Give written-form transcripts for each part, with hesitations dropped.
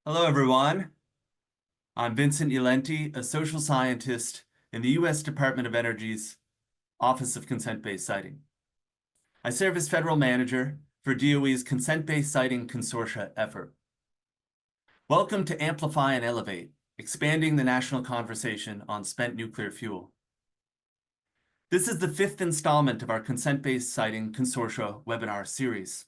Hello, everyone. I'm Vincent Iulenti, a social scientist in the U.S. Department of Energy's Office of Consent-Based Siting. I serve as federal manager for DOE's Consent-Based Siting Consortia effort. Welcome to Amplify and Elevate, expanding the national conversation on spent nuclear fuel. This is the fifth installment of our Consent-Based Siting Consortia webinar series.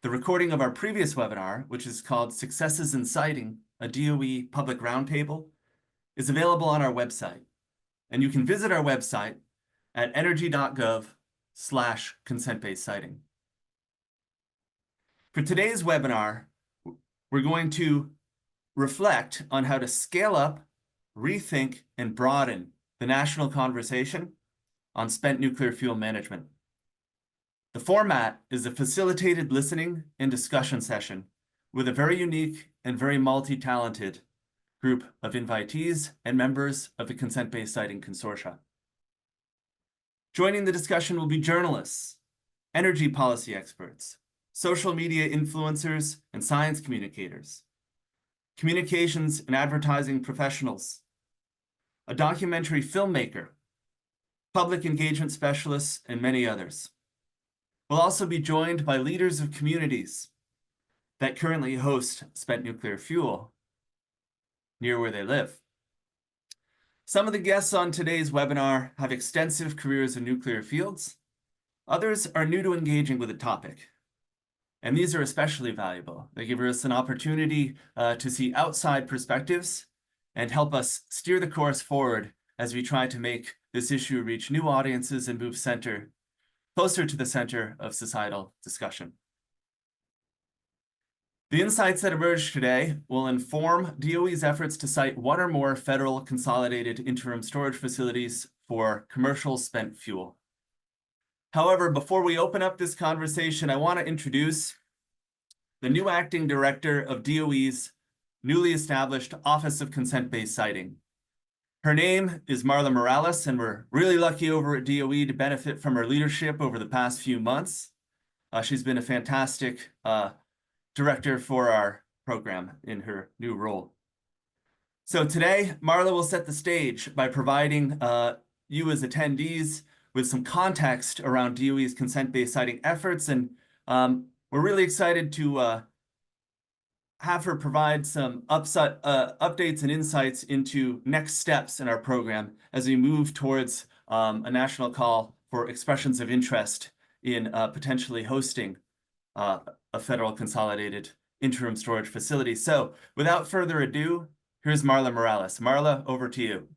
The recording of our previous webinar, which is called Successes in Siting, a DOE public roundtable, is available on our website, and you can visit our website at energy.gov/consent-based siting. For today's webinar, we're going to reflect on how to scale up, rethink, and broaden the national conversation on spent nuclear fuel management. The format is a facilitated listening and discussion session with a very unique and very multi-talented group of invitees and members of the Consent-Based Siting Consortia. Joining the discussion will be journalists, energy policy experts, social media influencers and science communicators, communications and advertising professionals, a documentary filmmaker, public engagement specialists, and many others. We'll also be joined by leaders of communities that currently host spent nuclear fuel near where they live. Some of the guests on today's webinar have extensive careers in nuclear fields. Others are new to engaging with the topic, and these are especially valuable. They give us an opportunity to see outside perspectives and help us steer the course forward as we try to make this issue reach new audiences and move closer to the center of societal discussion. The insights that emerge today will inform DOE's efforts to site one or more federal consolidated interim storage facilities for commercial spent fuel. However, before we open up this conversation, I want to introduce the new acting director of DOE's newly established Office of Consent-Based Siting. Her name is Marla Morales, and we're really lucky over at DOE to benefit from her leadership over the past few months. She's been a fantastic director for our program in her new role. So today, Marla will set the stage by providing you as attendees with some context around DOE's consent-based siting efforts, and we're really excited to have her provide some updates and insights into next steps in our program as we move towards a national call for expressions of interest in potentially hosting a federal consolidated interim storage facility. So without further ado, here's Marla Morales. Marla, over to you.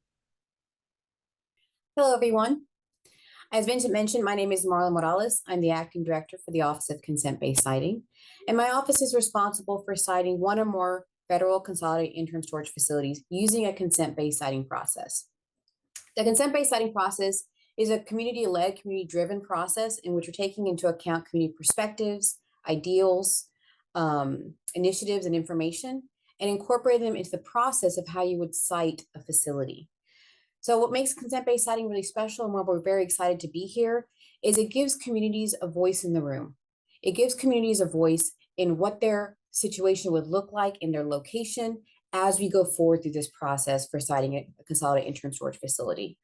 Hello, everyone. As Vincent mentioned, my name is Marla Morales. I'm the acting director for the Office of Consent-Based Siting, and my office is responsible for siting one or more federal consolidated interim storage facilities using a consent-based siting process. The consent-based siting process is a community-led, community-driven process in which we're taking into account community perspectives, ideals, initiatives, and information, and incorporating them into the process of how you would site a facility. So what makes consent-based siting really special and why we're very excited to be here is it gives communities a voice in the room. It gives communities a voice in what their situation would look like in their location as we go forward through this process for siting a consolidated interim storage facility.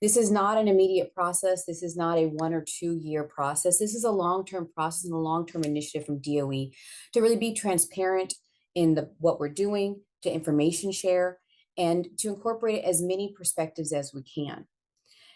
This is not an immediate process. This is not a 1 or 2 year process. This is a long-term process and a long-term initiative from DOE to really be transparent in what we're doing, to information share, and to incorporate as many perspectives as we can.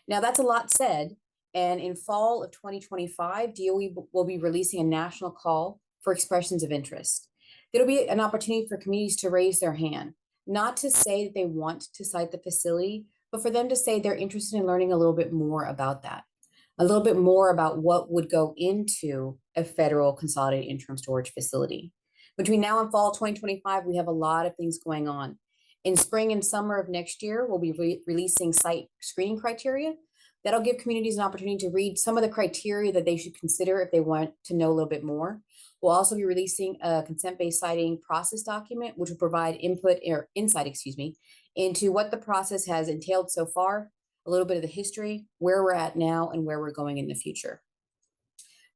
Now, that's a lot said, and in fall of 2025, DOE will be releasing a national call for expressions of interest. There'll be an opportunity for communities to raise their hand, not to say that they want to site the facility, but for them to say they're interested in learning a little bit more about that, a little bit more about what would go into a federal consolidated interim storage facility. Between now and fall 2025, we have a lot of things going on. In spring and summer of next year, we'll be releasing site screening criteria. That'll give communities an opportunity to read some of the criteria that they should consider if they want to know a little bit more. We'll also be releasing a consent-based siting process document, which will provide insight, into what the process has entailed so far, a little bit of the history, where we're at now, and where we're going in the future.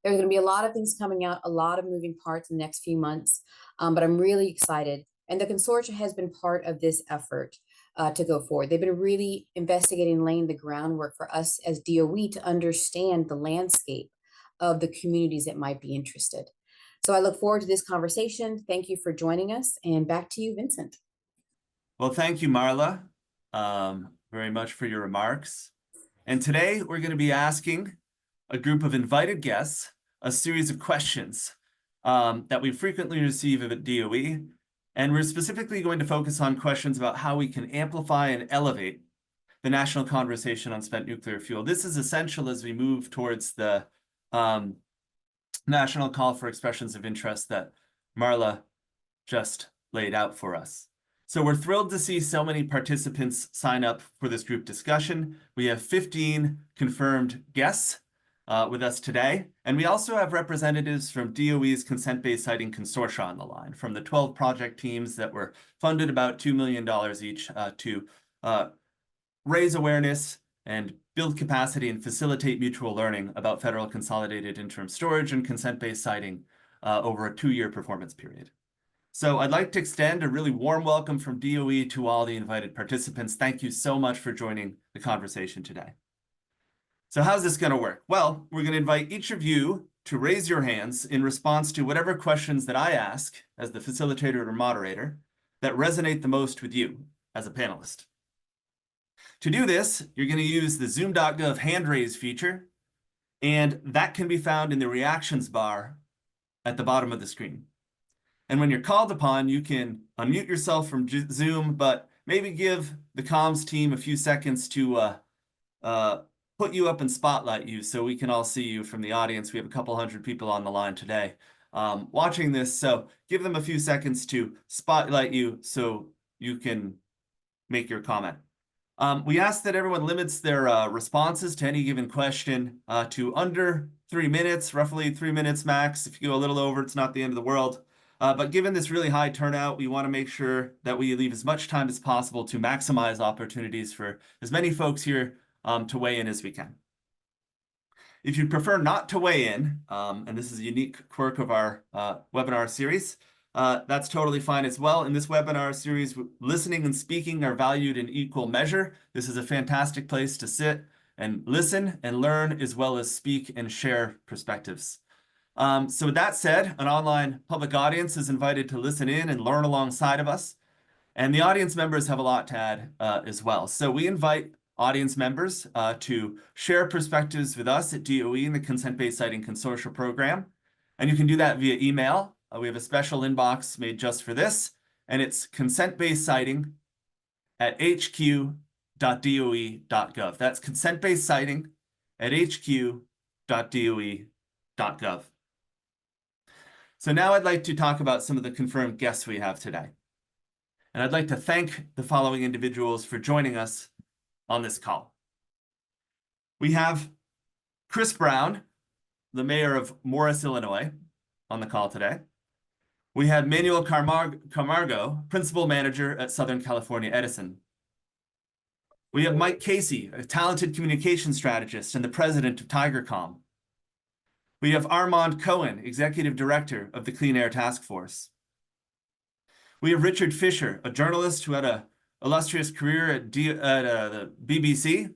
There's going to be a lot of things coming out, a lot of moving parts in the next few months, but I'm really excited And the consortia has been part of this effort to go forward. They've been really investigating, laying the groundwork for us as DOE to understand the landscape of the communities that might be interested. So I look forward to this conversation. Thank you for joining us, and back to you, Vincent. Well, thank you, Marla, very much for your remarks. And today we're going to be asking a group of invited guests a series of questions that we frequently receive at DOE. And we're specifically going to focus on questions about how we can amplify and elevate the national conversation on spent nuclear fuel. This is essential as we move towards the national call for expressions of interest that Marla just laid out for us. So we're thrilled to see so many participants sign up for this group discussion. We have 15 confirmed guests with us today. And we also have representatives from DOE's Consent-Based Siting Consortia on the line, from the 12 project teams that were funded about $2 million each to raise awareness and build capacity and facilitate mutual learning about federal consolidated interim storage and consent-based siting over a 2-year performance period. So I'd like to extend a really warm welcome from DOE to all the invited participants. Thank you so much for joining the conversation today. So how's this going to work? Well, we're going to invite each of you to raise your hands in response to whatever questions that I ask as the facilitator or moderator that resonate the most with you as a panelist. To do this, you're going to use the Zoom.gov hand raise feature, and that can be found in the reactions bar at the bottom of the screen. And when you're called upon, you can unmute yourself from Zoom, but maybe give the comms team a few seconds to put you up and spotlight you so we can all see you from the audience. We have a couple hundred people on the line today watching this, so give them a few seconds to spotlight you so you can make your comment. We ask that everyone limits their responses to any given question to under 3 minutes, roughly 3 minutes max. If you go a little over, it's not the end of the world. But given this really high turnout, we want to make sure that we leave as much time as possible to maximize opportunities for as many folks here to weigh in as we can. If you prefer not to weigh in, and this is a unique quirk of our webinar series, that's totally fine as well. In this webinar series, listening and speaking are valued in equal measure. This is a fantastic place to sit and listen and learn, as well as speak and share perspectives. So with that said, an online public audience is invited to listen in and learn alongside of us. And the audience members have a lot to add as well. So we invite audience members to share perspectives with us at DOE in the Consent-Based Siting Consortia program. And you can do that via email. We have a special inbox made just for this, and it's consent-based siting at hq.doe.gov. That's consent-based siting at hq.doe.gov. So now I'd like to talk about some of the confirmed guests we have today. And I'd like to thank the following individuals for joining us on this call. We have Chris Brown, the mayor of Morris, Illinois, on the call today. We have Manuel Camargo, principal manager at Southern California Edison. We have Mike Casey, a talented communication strategist and the president of TigerCom. We have Armand Cohen, executive director of the Clean Air Task Force. We have Richard Fisher, a journalist who had an illustrious career at the BBC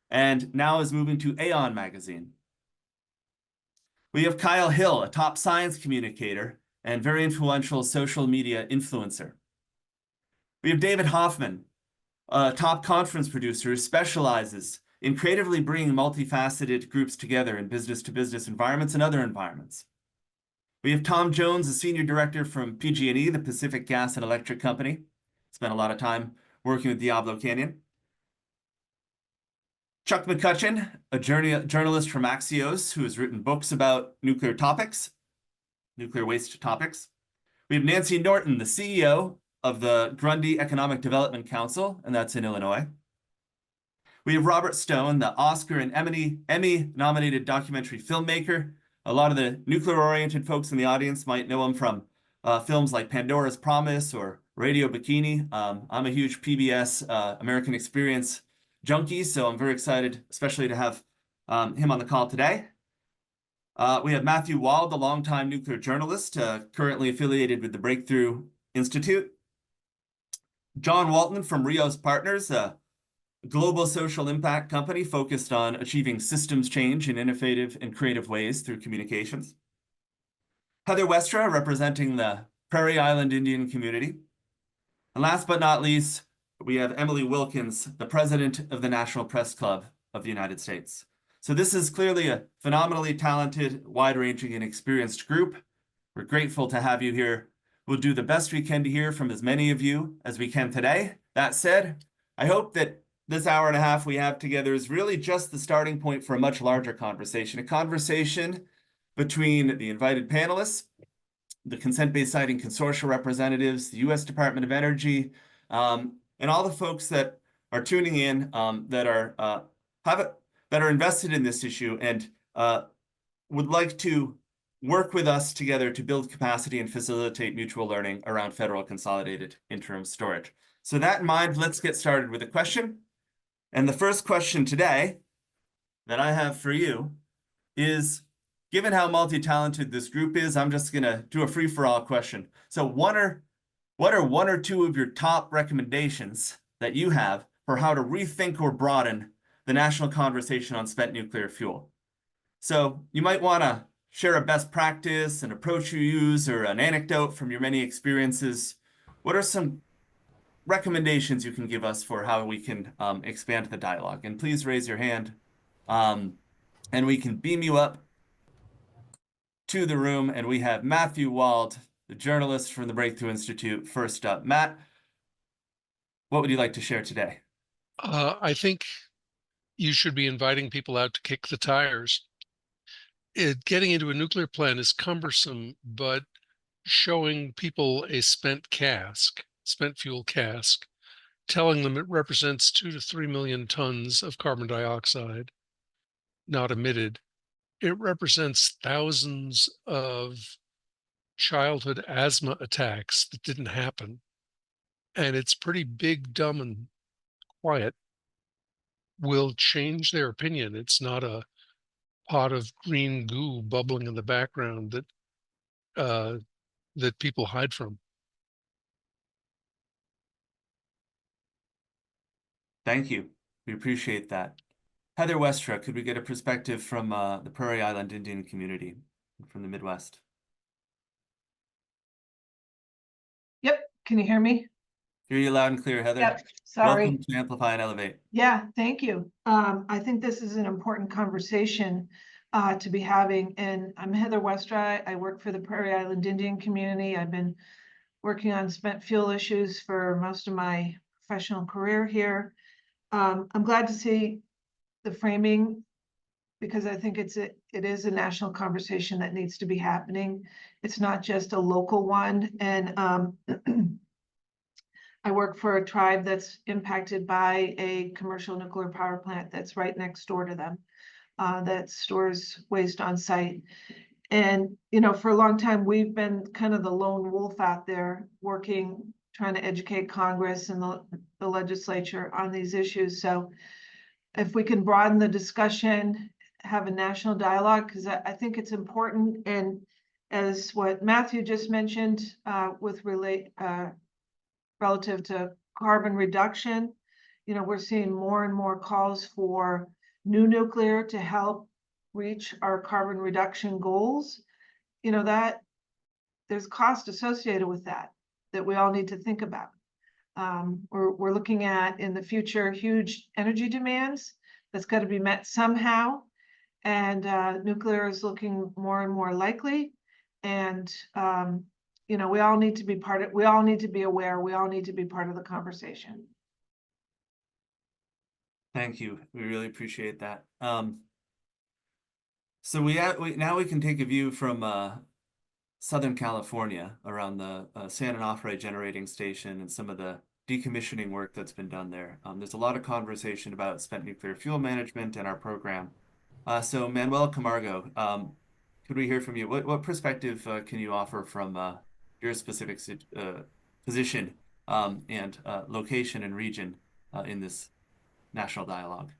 and now is moving to Aeon magazine. We have Kyle Hill, a top science communicator and very influential social media influencer. We have David Hoffman, a top conference producer who specializes in creatively bringing multifaceted groups together in business-to-business environments and other environments. We have Tom Jones, a senior director from PG&E, the Pacific Gas and Electric Company. Spent a lot of time working with Diablo Canyon. Chuck McCutcheon, a journalist from Axios, who has written books about nuclear waste topics. We have Nancy Norton, the CEO of the Grundy Economic Development Council, and that's in Illinois. We have Robert Stone, the Oscar and Emmy-nominated documentary filmmaker. A lot of the nuclear-oriented folks in the audience might know him from films like Pandora's Promise or Radio Bikini. I'm a huge PBS American Experience junkie, so I'm very excited, especially to have him on the call today. We have Matthew Wald, the longtime nuclear journalist, currently affiliated with the Breakthrough Institute. John Walton from Rios Partners, a global social impact company focused on achieving systems change in innovative and creative ways through communications. Heather Westra, representing the Prairie Island Indian community. And last but not least, we have Emily Wilkins, the president of the National Press Club of the United States. So this is clearly a phenomenally talented, wide-ranging, and experienced group. We're grateful to have you here. We'll do the best we can to hear from as many of you as we can today. That said, I hope that this hour and a half we have together is really just the starting point for a much larger conversation, a conversation between the invited panelists, the consent-based siting consortia representatives, the U.S. Department of Energy, and all the folks that are tuning in that are invested in this issue and would like to work with us together to build capacity and facilitate mutual learning around federal consolidated interim storage. So that in mind, let's get started with a question. And the first question today that I have for you is, given how multi-talented this group is, I'm just going to do a free-for-all question. So what are one or two of your top recommendations that you have for how to rethink or broaden the national conversation on spent nuclear fuel? So you might want to share a best practice, an approach you use, or an anecdote from your many experiences. What are some recommendations you can give us for how we can expand the dialogue? And please raise your hand and we can beam you up to the room. And we have Matthew Wald, the journalist from the Breakthrough Institute, first up. Matt, what would you like to share today? I think you should be inviting people out to kick the tires. Getting into a nuclear plant is cumbersome, but showing people a spent fuel cask, telling them it represents 2 to 3 million tons of carbon dioxide not emitted. It represents thousands of childhood asthma attacks that didn't happen. And it's pretty big, dumb, and quiet. Will change their opinion. It's not a pot of green goo bubbling in the background that people hide from. Thank you. We appreciate that. Heather Westra, could we get a perspective from the Prairie Island Indian community from the Midwest? Yep. Can you hear me? Hear you loud and clear, Heather. Yep. Sorry. Welcome to Amplify and Elevate. Yeah, thank you. I think this is an important conversation to be having. And I'm Heather Westra. I work for the Prairie Island Indian community. I've been working on spent fuel issues for most of my professional career here. I'm glad to see the framing because I think it is a national conversation that needs to be happening. It's not just a local one. And I work for a tribe that's impacted by a commercial nuclear power plant that's right next door to them that stores waste on site. And, you know, for a long time, we've been kind of the lone wolf out there working, trying to educate Congress and the legislature on these issues. So if we can broaden the discussion, have a national dialogue, because I think it's important. And as what Matthew just mentioned relative to carbon reduction, you know, we're seeing more and more calls for new nuclear to help reach our carbon reduction goals. You know, that there's cost associated with that we all need to think about. We're looking at in the future huge energy demands that's got to be met somehow, and nuclear is looking more and more likely. And you know, we all need to be we all need to be aware, we all need to be part of the conversation. Thank you. We really appreciate that. So now we can take a view from Southern California around the San Onofre generating station and some of the decommissioning work that's been done there. There's a lot of conversation about spent nuclear fuel management and our program. So Manuel Camargo, could we hear from you? What perspective can you offer from your specific position and location and region in this national dialogue?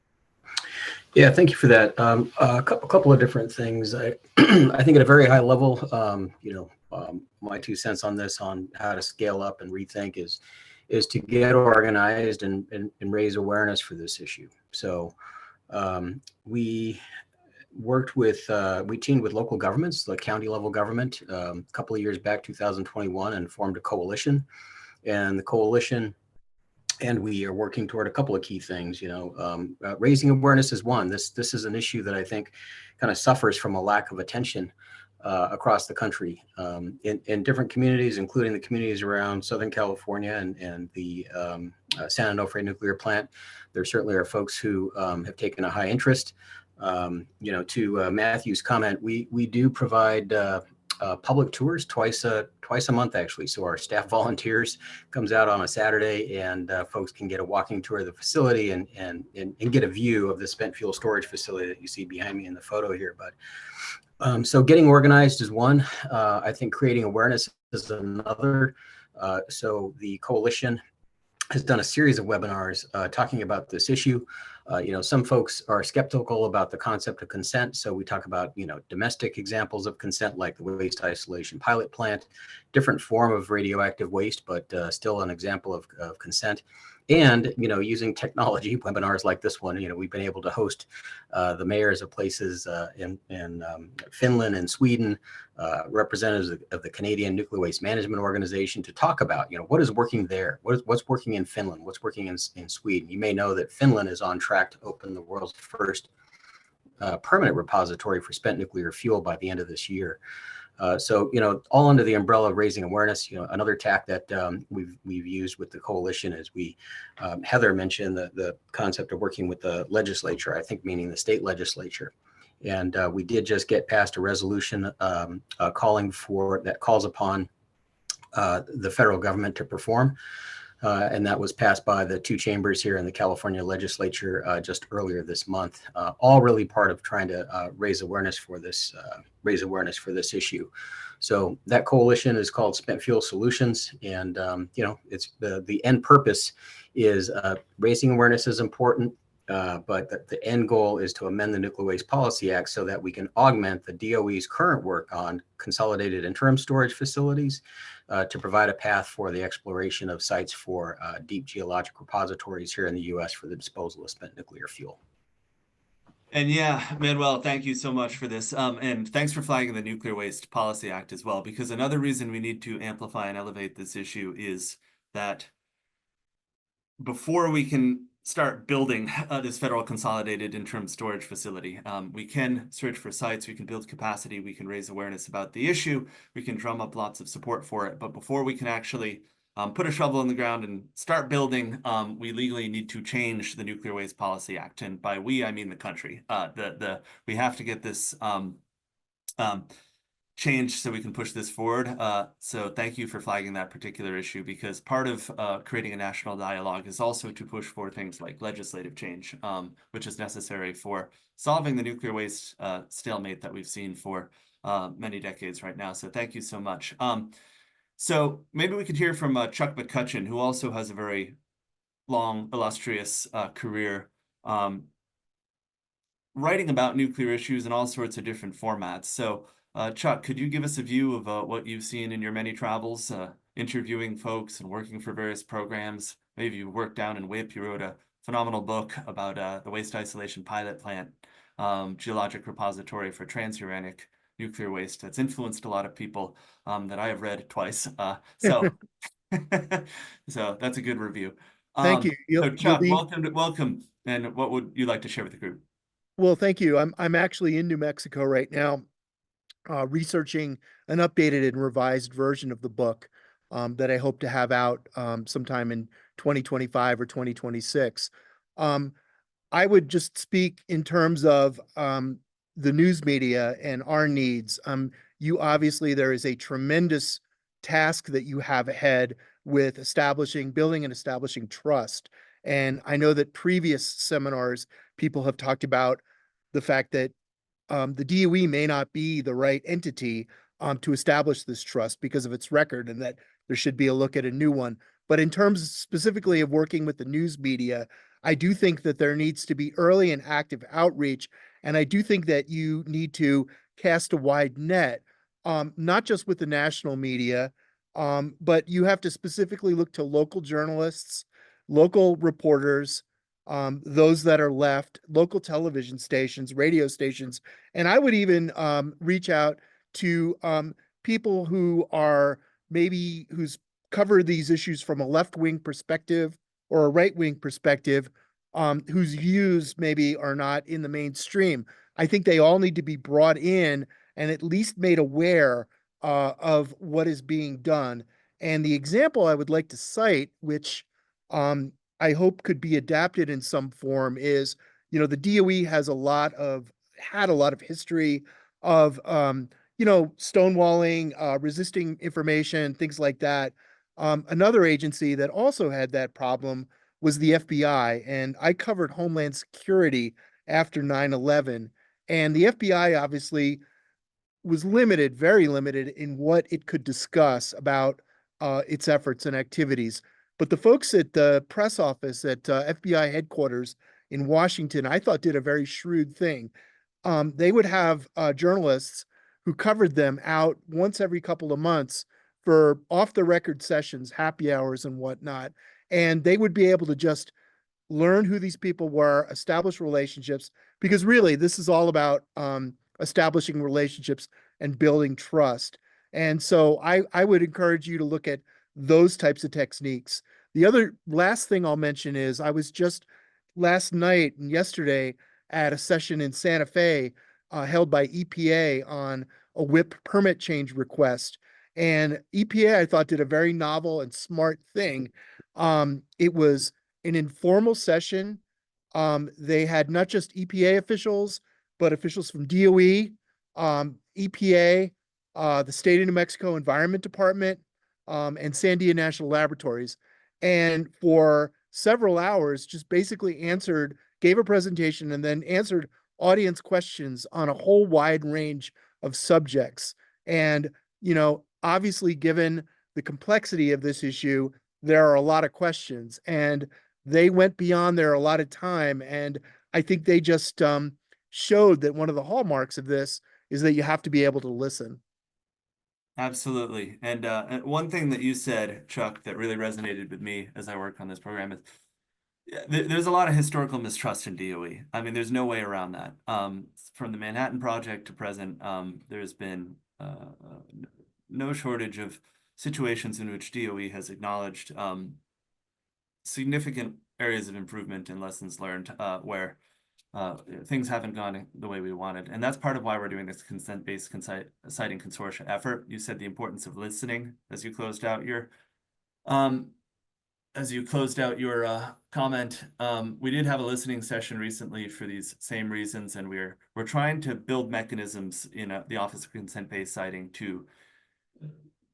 Yeah, thank you for that. A couple of different things. I think at a very high level, you know, my 2 cents on this, on how to scale up and rethink, is to get organized and raise awareness for this issue. So we teamed with local governments, the county level government, a couple of years back, 2021, and formed a coalition. And the coalition and we are working toward a couple of key things. Raising awareness is one. This is an issue that I think kind of suffers from a lack of attention across the country, in different communities, including the communities around Southern California and the San Onofre nuclear plant. There certainly are folks who have taken a high interest. To Matthew's comment, we do provide public tours twice a month, actually. So our staff volunteers comes out on a Saturday, and folks can get a walking tour of the facility and get a view of the spent fuel storage facility that you see behind me in the photo here. But so getting organized is one. I think creating awareness is another. So the coalition has done a series of webinars talking about this issue. Some folks are skeptical about the concept of consent. So we talk about, domestic examples of consent, like the waste isolation pilot plant, different form of radioactive waste, but still an example of consent. And, using technology, webinars like this one, we've been able to host the mayors of places in Finland and Sweden, representatives of the Canadian Nuclear Waste Management Organization, to talk about, what is working there, what's working in Finland, what's working in Sweden. You may know that Finland is on track to open the world's first permanent repository for spent nuclear fuel by the end of this year. So, all under the umbrella of raising awareness. Another tack that we've used with the coalition is Heather mentioned the concept of working with the legislature, I think meaning the state legislature. And we did just get past a resolution that calls upon the federal government to perform. And that was passed by the two chambers here in the California legislature just earlier this month. All really part of trying to raise awareness for this issue. So that coalition is called Spent Fuel Solutions, and it's the end purpose is raising awareness is important. But the end goal is to amend the Nuclear Waste Policy Act so that we can augment the DOE's current work on consolidated interim storage facilities to provide a path for the exploration of sites for deep geologic repositories here in the U.S. for the disposal of spent nuclear fuel. And yeah, Manuel, thank you so much for this. And thanks for flagging the Nuclear Waste Policy Act as well, because another reason we need to amplify and elevate this issue is that before we can start building this federal consolidated interim storage facility, we can search for sites, we can build capacity, we can raise awareness about the issue, we can drum up lots of support for it. But before we can actually put a shovel in the ground and start building, we legally need to change the Nuclear Waste Policy Act. And by we, I mean the country. We have to get this change so we can push this forward. So thank you for flagging that particular issue, because part of creating a national dialogue is also to push for things like legislative change, which is necessary for solving the nuclear waste stalemate that we've seen for many decades right now. So thank you so much. So maybe we could hear from Chuck McCutcheon, who also has a very long, illustrious career writing about nuclear issues in all sorts of different formats. So Chuck, could you give us a view of what you've seen in your many travels, interviewing folks and working for various programs? Maybe you worked down in WIP, you wrote a phenomenal book about the waste isolation pilot plant, geologic repository for transuranic nuclear waste that's influenced a lot of people that I have read twice. So that's a good review. Thank you. So Chuck, welcome. And what would you like to share with the group? Well, thank you. I'm actually in New Mexico right now, researching an updated and revised version of the book that I hope to have out sometime in 2025 or 2026. I would just speak in terms of the news media and our needs. There is a tremendous task that you have ahead with building and establishing trust. And I know that previous seminars, people have talked about the fact that the DOE may not be the right entity to establish this trust because of its record, and that there should be a look at a new one. But in terms specifically of working with the news media, I do think that there needs to be early and active outreach. And I do think that you need to cast a wide net not just with the national media, but you have to specifically look to local journalists, local reporters, those that are left, local television stations, radio stations, and I would even reach out to people who are maybe who's cover these issues from a left-wing perspective or a right-wing perspective, whose views maybe are not in the mainstream. I think they all need to be brought in and at least made aware of what is being done. And the example I would like to cite, which I hope could be adapted in some form, is the DOE has had a lot of history of stonewalling, resisting information, things like that. Another agency that also had that problem was the FBI, and I covered Homeland Security after 9/11. And the FBI obviously was limited, very limited in what it could discuss about its efforts and activities. But the folks at the press office at FBI headquarters in Washington, I thought did a very shrewd thing. They would have journalists who covered them out once every couple of months for off the record sessions, happy hours, and whatnot. And they would be able to just learn who these people were, establish relationships, because really this is all about establishing relationships and building trust. And so I would encourage you to look at those types of techniques. The other last thing I'll mention is I was just last night and yesterday at a session in Santa Fe held by EPA on a WIP permit change request. And EPA, I thought, did a very novel and smart thing. It was an informal session. They had not just EPA officials, but officials from DOE, EPA, the state of New Mexico Environment Department, and Sandia National Laboratories. And for several hours, just basically gave a presentation and then answered audience questions on a whole wide range of subjects. And, obviously, given the complexity of this issue, there are a lot of questions. And they went beyond their allotted time. And I think they just showed that one of the hallmarks of this is that you have to be able to listen. Absolutely. And one thing that you said, Chuck, that really resonated with me as I work on this program is there's a lot of historical mistrust in DOE. I mean, there's no way around that. From the Manhattan Project to present, there's been no shortage of situations in which DOE has acknowledged significant areas of improvement and lessons learned where things haven't gone the way we wanted. And that's part of why we're doing this consent-based citing consortia effort. You said the importance of listening as you closed out your comment. We did have a listening session recently for these same reasons, and we're trying to build mechanisms in the Office of Consent-Based Citing to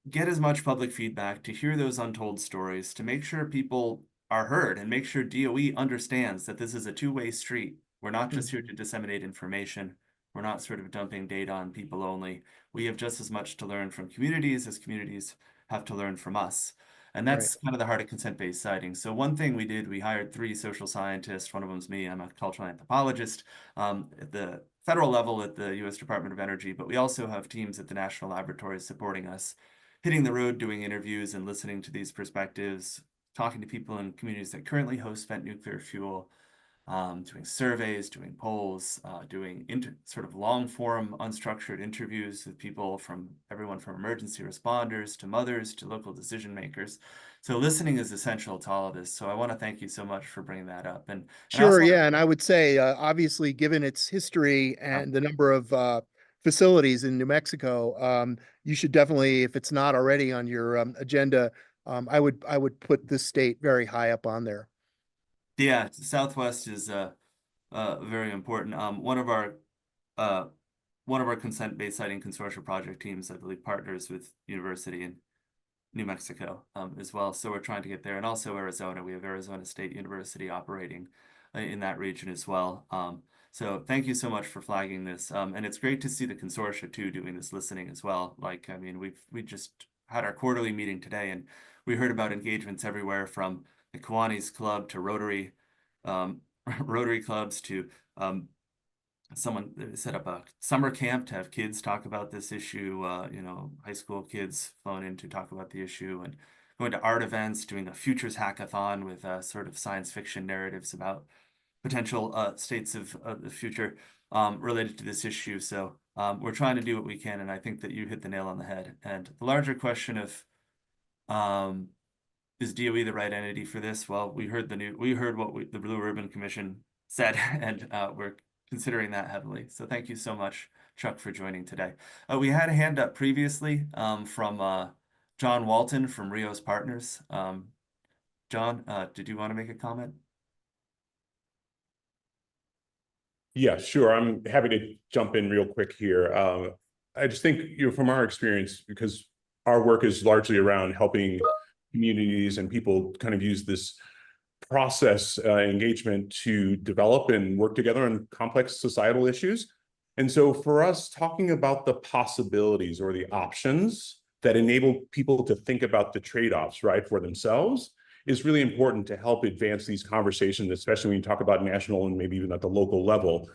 get as much public feedback, to hear those untold stories, to make sure people are heard and make sure DOE understands that this is a two-way street. We're not just here to disseminate information. We're not sort of dumping data on people only. We have just as much to learn from communities as communities have to learn from us. And that's kind of the heart of consent-based citing. So one thing we did, we hired 3 social scientists. One of them's me. I'm a cultural anthropologist at the federal level at the U.S. Department of Energy, but we also have teams at the national laboratories supporting us, hitting the road, doing interviews and listening to these perspectives, talking to people in communities that currently host spent nuclear fuel, doing surveys, doing polls, doing sort of long form, unstructured interviews with people from everyone from emergency responders to mothers to local decision makers. So listening is essential to all of this. So I want to thank you so much for bringing that up. And Sure, yeah, and I would say, obviously, given its history and the number of facilities in New Mexico, you should definitely, if it's not already on your agenda, I would put this state very high up on there. Yeah, Southwest is very important. One of our consent-based citing consortia project teams, I believe, partners with University in New Mexico as well. So we're trying to get there, and also Arizona. We have Arizona State University operating in that region as well. So thank you so much for flagging this. And it's great to see the consortia too doing this listening as well. Like, I mean, we just had our quarterly meeting today, and we heard about engagements everywhere from the Kiwanis Club to Rotary Rotary clubs to someone set up a summer camp to have kids talk about this issue, high school kids flown in to talk about the issue, and going to art events, doing a futures hackathon with sort of science fiction narratives about potential states of the future related to this issue. So we're trying to do what we can, and I think that you hit the nail on the head. And the larger question of is DOE the right entity for this? Well, we heard what the Blue Ribbon Commission said, and we're considering that heavily. So thank you so much, Chuck, for joining today. We had a hand up previously from John Walton from Rios Partners. John, did you want to make a comment? Yeah, sure. I'm happy to jump in real quick here. I just think, from our experience, because our work is largely around helping communities and people kind of use this process engagement to develop and work together on complex societal issues. And so for us, talking about the possibilities or the options that enable people to think about the trade-offs, right, for themselves is really important to help advance these conversations, especially when you talk about national and maybe even at the local level,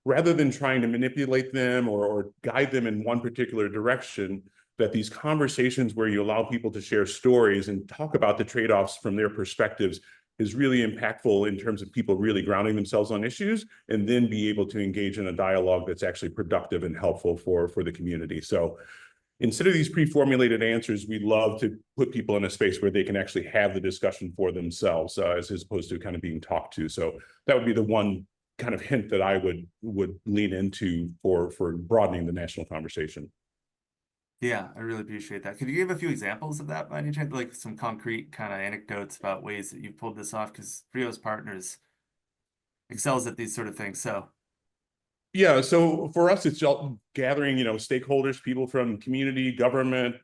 rather than trying to manipulate them or guide them in one particular direction. That these conversations where you allow people to share stories and talk about the trade-offs from their perspectives is really impactful in terms of people really grounding themselves on issues and then be able to engage in a dialogue that's actually productive and helpful for the community. So instead of these pre-formulated answers, we love to put people in a space where they can actually have the discussion for themselves as opposed to kind of being talked to. So that would be the one kind of hint that I would lean into for broadening the national conversation. Yeah, I really appreciate that. Could you give a few examples of that by any chance? Like some concrete kind of anecdotes about ways that you've pulled this off? Because Rios Partners excels at these sort of things. So yeah, so for us, it's gathering, stakeholders, people from community, government,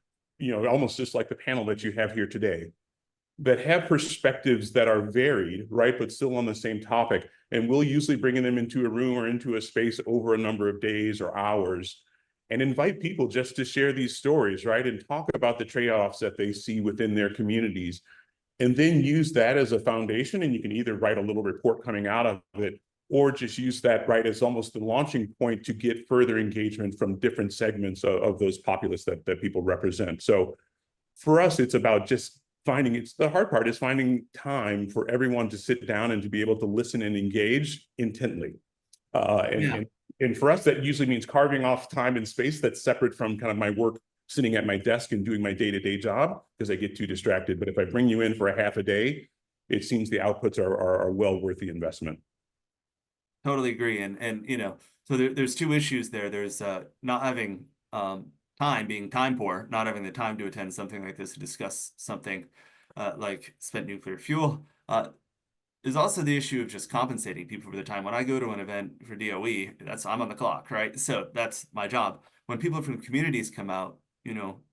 almost just like the panel that you have here today, that have perspectives that are varied, right, but still on the same topic. And we'll usually bring them into a room or into a space over a number of days or hours and invite people just to share these stories, right, and talk about the trade-offs that they see within their communities, and then use that as a foundation. And you can either write a little report coming out of it, or just use that, right, as almost the launching point to get further engagement from different segments of those populace that people represent. So for us, it's about just the hard part is finding time for everyone to sit down and to be able to listen and engage intently. And for us, that usually means carving off time and space that's separate from kind of my work sitting at my desk and doing my day-to-day job, because I get too distracted. But if I bring you in for a half a day, it seems the outputs are well worth the investment. totally agree. And so there's two issues there. There's not having time, being time poor, not having the time to attend something like this to discuss something like spent nuclear fuel. There's also the issue of just compensating people for the time. When I go to an event for DOE, I'm on the clock, right? So that's my job. When people from communities come out,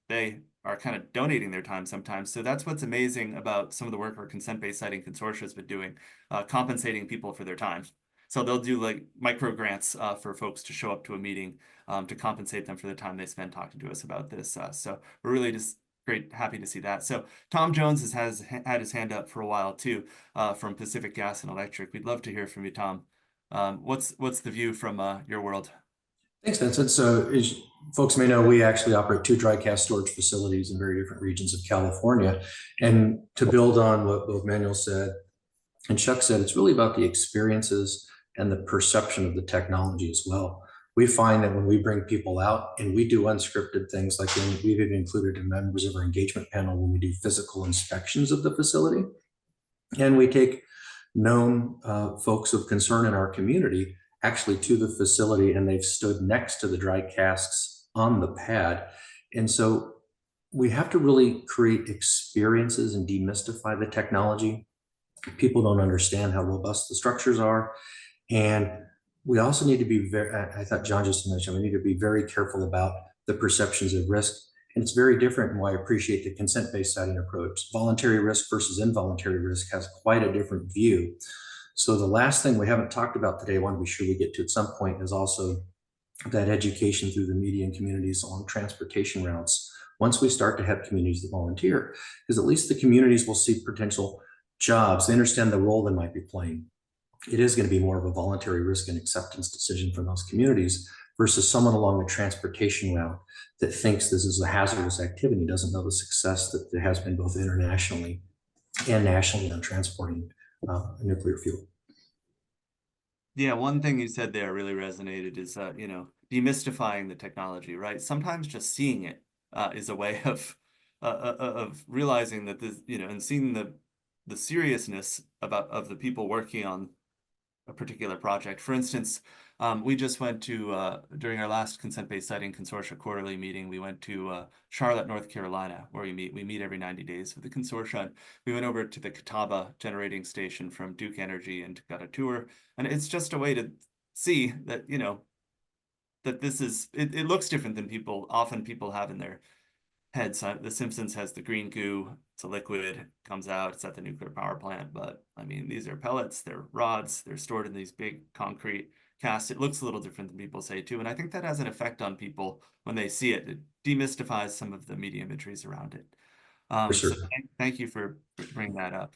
they are kind of donating their time sometimes. So that's what's amazing about some of the work our consent-based siting consortia has been doing, compensating people for their time. So they'll do like micro grants for folks to show up to a meeting to compensate them for the time they spend talking to us about this. So we're really just happy to see that. So Tom Jones has had his hand up for a while too, from Pacific Gas and Electric. We'd love to hear from you, Tom. What's the view from your world? Thanks, Vincent. So as folks may know, we actually operate 2 dry cask storage facilities in very different regions of California. And to build on what both Manuel said and Chuck said, it's really about the experiences and the perception of the technology as well. We find that when we bring people out and we do unscripted things, like we've even included members of our engagement panel when we do physical inspections of the facility, and we take known folks of concern in our community actually to the facility, and they've stood next to the dry casks on the pad. And so we have to really create experiences and demystify the technology. People don't understand how robust the structures are. And we also need to be I thought John just mentioned, we need to be very careful about the perceptions of risk. And it's very different, and why I appreciate the consent-based siting approach. Voluntary risk versus involuntary risk has quite a different view. So the last thing we haven't talked about today, I want to be sure we get to at some point, is also that education through the media and communities along transportation routes. Once we start to have communities that volunteer, because at least the communities will see potential jobs. They understand the role they might be playing. it is going to be more of a voluntary risk and acceptance decision for those communities versus someone along a transportation route that thinks this is a hazardous activity, doesn't know the success that there has been both internationally and nationally on transporting nuclear fuel. Yeah, one thing you said there really resonated is, demystifying the technology, right? Sometimes just seeing it is a way of realizing that this, and seeing the seriousness of the people working on a particular project. For instance, we just went to, during our last consent-based siting consortia quarterly meeting, we went to Charlotte, North Carolina, where we meet every 90 days with the consortia. We went over to the Catawba generating station from Duke Energy and got a tour. And it's just a way to see that, that this is, it looks different than often people have in their heads. The Simpsons has the green goo. It's a liquid, comes out, it's at the nuclear power plant. But I mean, these are pellets, they're rods, they're stored in these big concrete casts. It looks a little different than people say too. And I think that has an effect on people when they see it. It demystifies some of the media imageries around it. For So certain. thank you for bringing that up.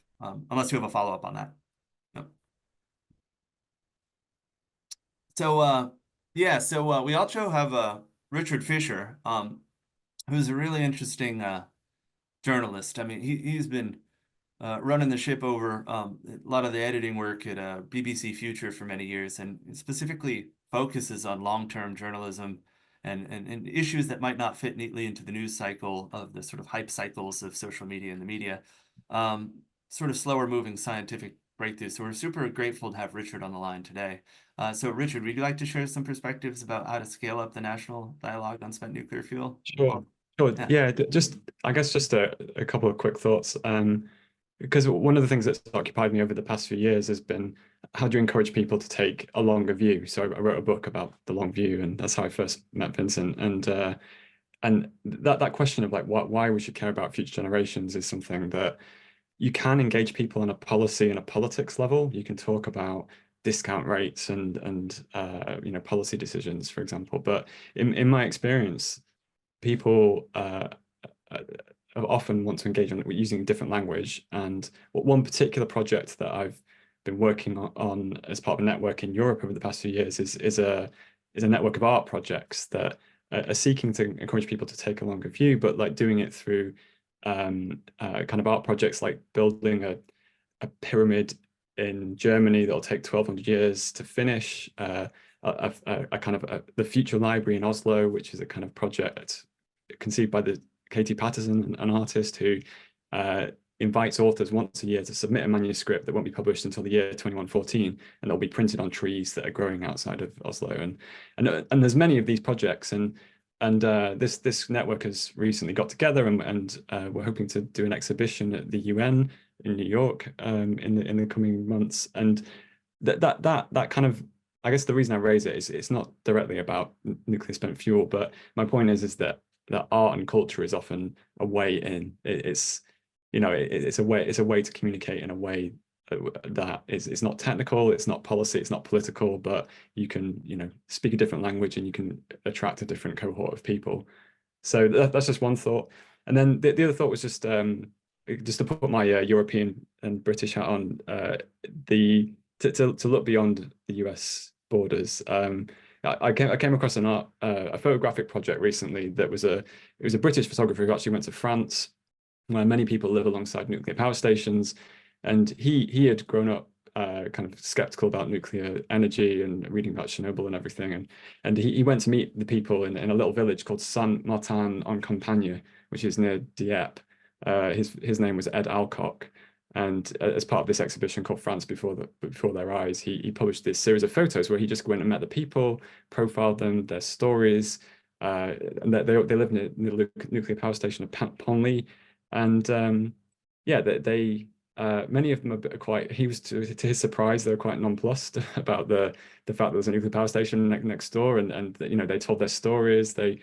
Unless you have a follow-up on that. No. So we also have Richard Fisher, who's a really interesting journalist. I mean, he's been running the ship over a lot of the editing work at BBC Future for many years, and specifically focuses on long-term journalism and issues that might not fit neatly into the news cycle of the sort of hype cycles of social media and the media. Sort of slower moving scientific breakthroughs. So we're super grateful to have Richard on the line today. So Richard, would you like to share some perspectives about how to scale up the national dialogue on spent nuclear fuel? Sure. Sure. Yeah. Yeah, I guess just a couple of quick thoughts. Because one of the things that's occupied me over the past few years has been how do you encourage people to take a longer view? So I wrote a book about the long view, and that's how I first met Vincent. And that question of like why we should care about future generations is something that you can engage people on a policy and a politics level. You can talk about discount rates and policy decisions, for example. But in my experience, people often want to engage on using a different language. And one particular project that I've been working on as part of a network in Europe over the past few years is a network of art projects that are seeking to encourage people to take a longer view, but like doing it through kind of art projects like building a pyramid in Germany that'll take 1,200 years to finish, a kind of the Future Library in Oslo, which is a kind of project conceived by the Katie Patterson, an artist who invites authors once a year to submit a manuscript that won't be published until the year 2114, and it'll be printed on trees that are growing outside of Oslo. And there's many of these projects, and this network has recently got together, and we're hoping to do an exhibition at the UN in New York in the coming months. And that kind of, I guess the reason I raise it is it's not directly about nuclear spent fuel, but my point is that art and culture is often a way in. It's a way to communicate in a way that is not technical, it's not policy, it's not political, but you can speak a different language and you can attract a different cohort of people. So that's just one thought. And then the other thought was just to put my European and British hat on, to look beyond the US borders. I came across a photographic project recently that was a British photographer who actually went to France, where many people live alongside nuclear power stations, and he had grown up kind of skeptical about nuclear energy and reading about Chernobyl and everything, and he went to meet the people in a little village called Saint-Martin-en-Campagne, which is near Dieppe. His name was Ed Alcock. And as part of this exhibition called France Before Their Eyes, he published this series of photos where he just went and met the people, profiled them, their stories, and they live near the nuclear power station of Penly, and they many of them are quite. He was to his surprise, they were quite nonplussed about the fact there was a nuclear power station next door, and they told their stories. They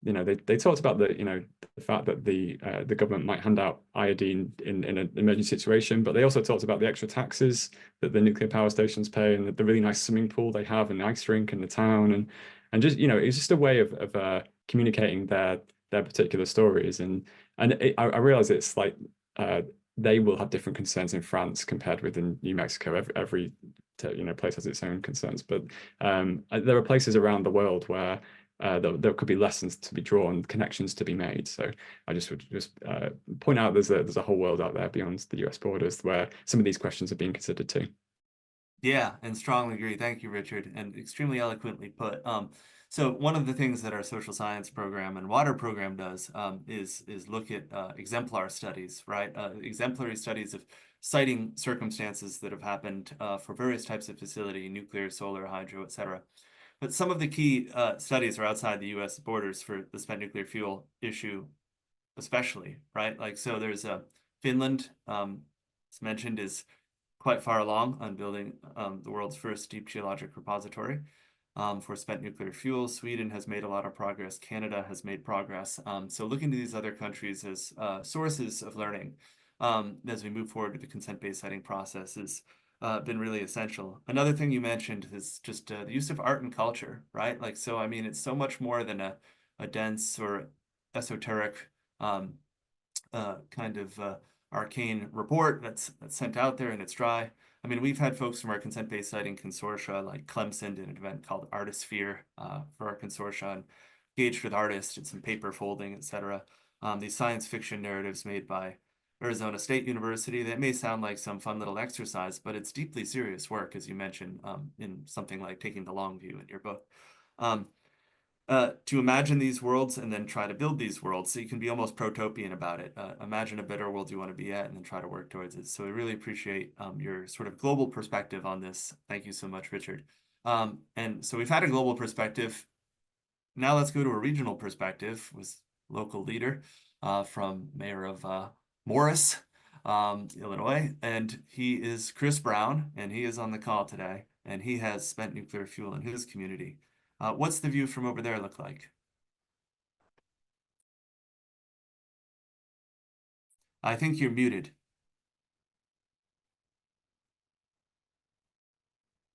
talked about the fact that the government might hand out iodine in an emergency situation, but they also talked about the extra taxes that the nuclear power stations pay, and the really nice swimming pool they have, and the ice rink in the town, and just it's just a way of communicating their particular stories, and I realize it's like they will have different concerns in France compared with in New Mexico. Every place has its own concerns. But there are places around the world where there could be lessons to be drawn, connections to be made. So I just would point out there's a whole world out there beyond the US borders where some of these questions are being considered too. Yeah, and strongly agree. Thank you, Richard, and extremely eloquently put. So one of the things that our social science program and water program does is look at exemplar studies, right? Exemplary studies of citing circumstances that have happened for various types of facility, nuclear, solar, hydro, et cetera. But some of the key studies are outside the U.S. borders for the spent nuclear fuel issue, especially, right? Like, so there's Finland, as mentioned, is quite far along on building the world's first deep geologic repository for spent nuclear fuel. Sweden has made a lot of progress. Canada has made progress. So looking to these other countries as sources of learning as we move forward with the consent-based siting process has been really essential. Another thing you mentioned is just the use of art and culture, right? Like, so, I mean, it's so much more than a dense or esoteric kind of arcane report that's sent out there and it's dry. I mean, we've had folks from our consent-based siting consortia, like Clemson, did an event called Artisphere for our consortia, and engaged with artists, did some paper folding, etc. These science fiction narratives made by Arizona State University, that may sound like some fun little exercise, but it's deeply serious work, as you mentioned, in something like Taking the Long View in your book. To imagine these worlds and then try to build these worlds, so you can be almost protopian about it. Imagine a better world you want to be at and then try to work towards it. So I really appreciate your sort of global perspective on this. Thank you so much, Richard. And so we've had a global perspective. Now let's go to a regional perspective with local leader from Mayor of Morris, Illinois, and he is Chris Brown, and he is on the call today, and he has spent nuclear fuel in his community. What's the view from over there look like? I think you're muted.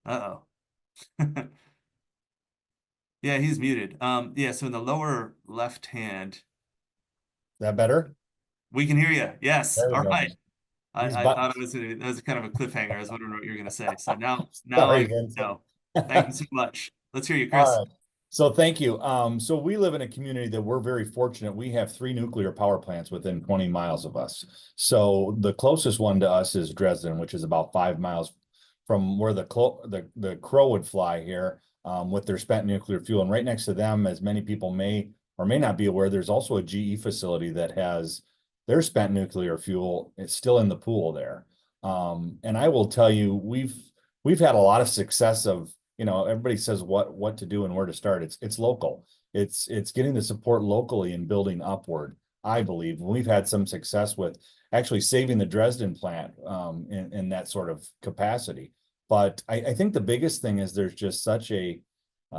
Uh-oh. Yeah, he's muted. Yeah, so in the lower left hand, Is that better? we can hear you. Yes. There we All go. right. These I thought buttons. that was kind of a cliffhanger. I was wondering what you were going to say. So now Sorry, I Vincent. know. Thank you so much. Let's hear you, All Chris. right. So thank you. So we live in a community that we're very fortunate. We have 3 nuclear power plants within 20 miles of us. So the closest one to us is Dresden, which is about 5 miles from where the crow would fly here with their spent nuclear fuel. And right next to them, as many people may or may not be aware, there's also a GE facility that has their spent nuclear fuel. It's still in the pool there. And I will tell you, we've had a lot of success of, everybody says what to do and where to start. It's local. It's getting the support locally and building upward, I believe. We've had some success with actually saving the Dresden plant in that sort of capacity. But I think the biggest thing is there's just such a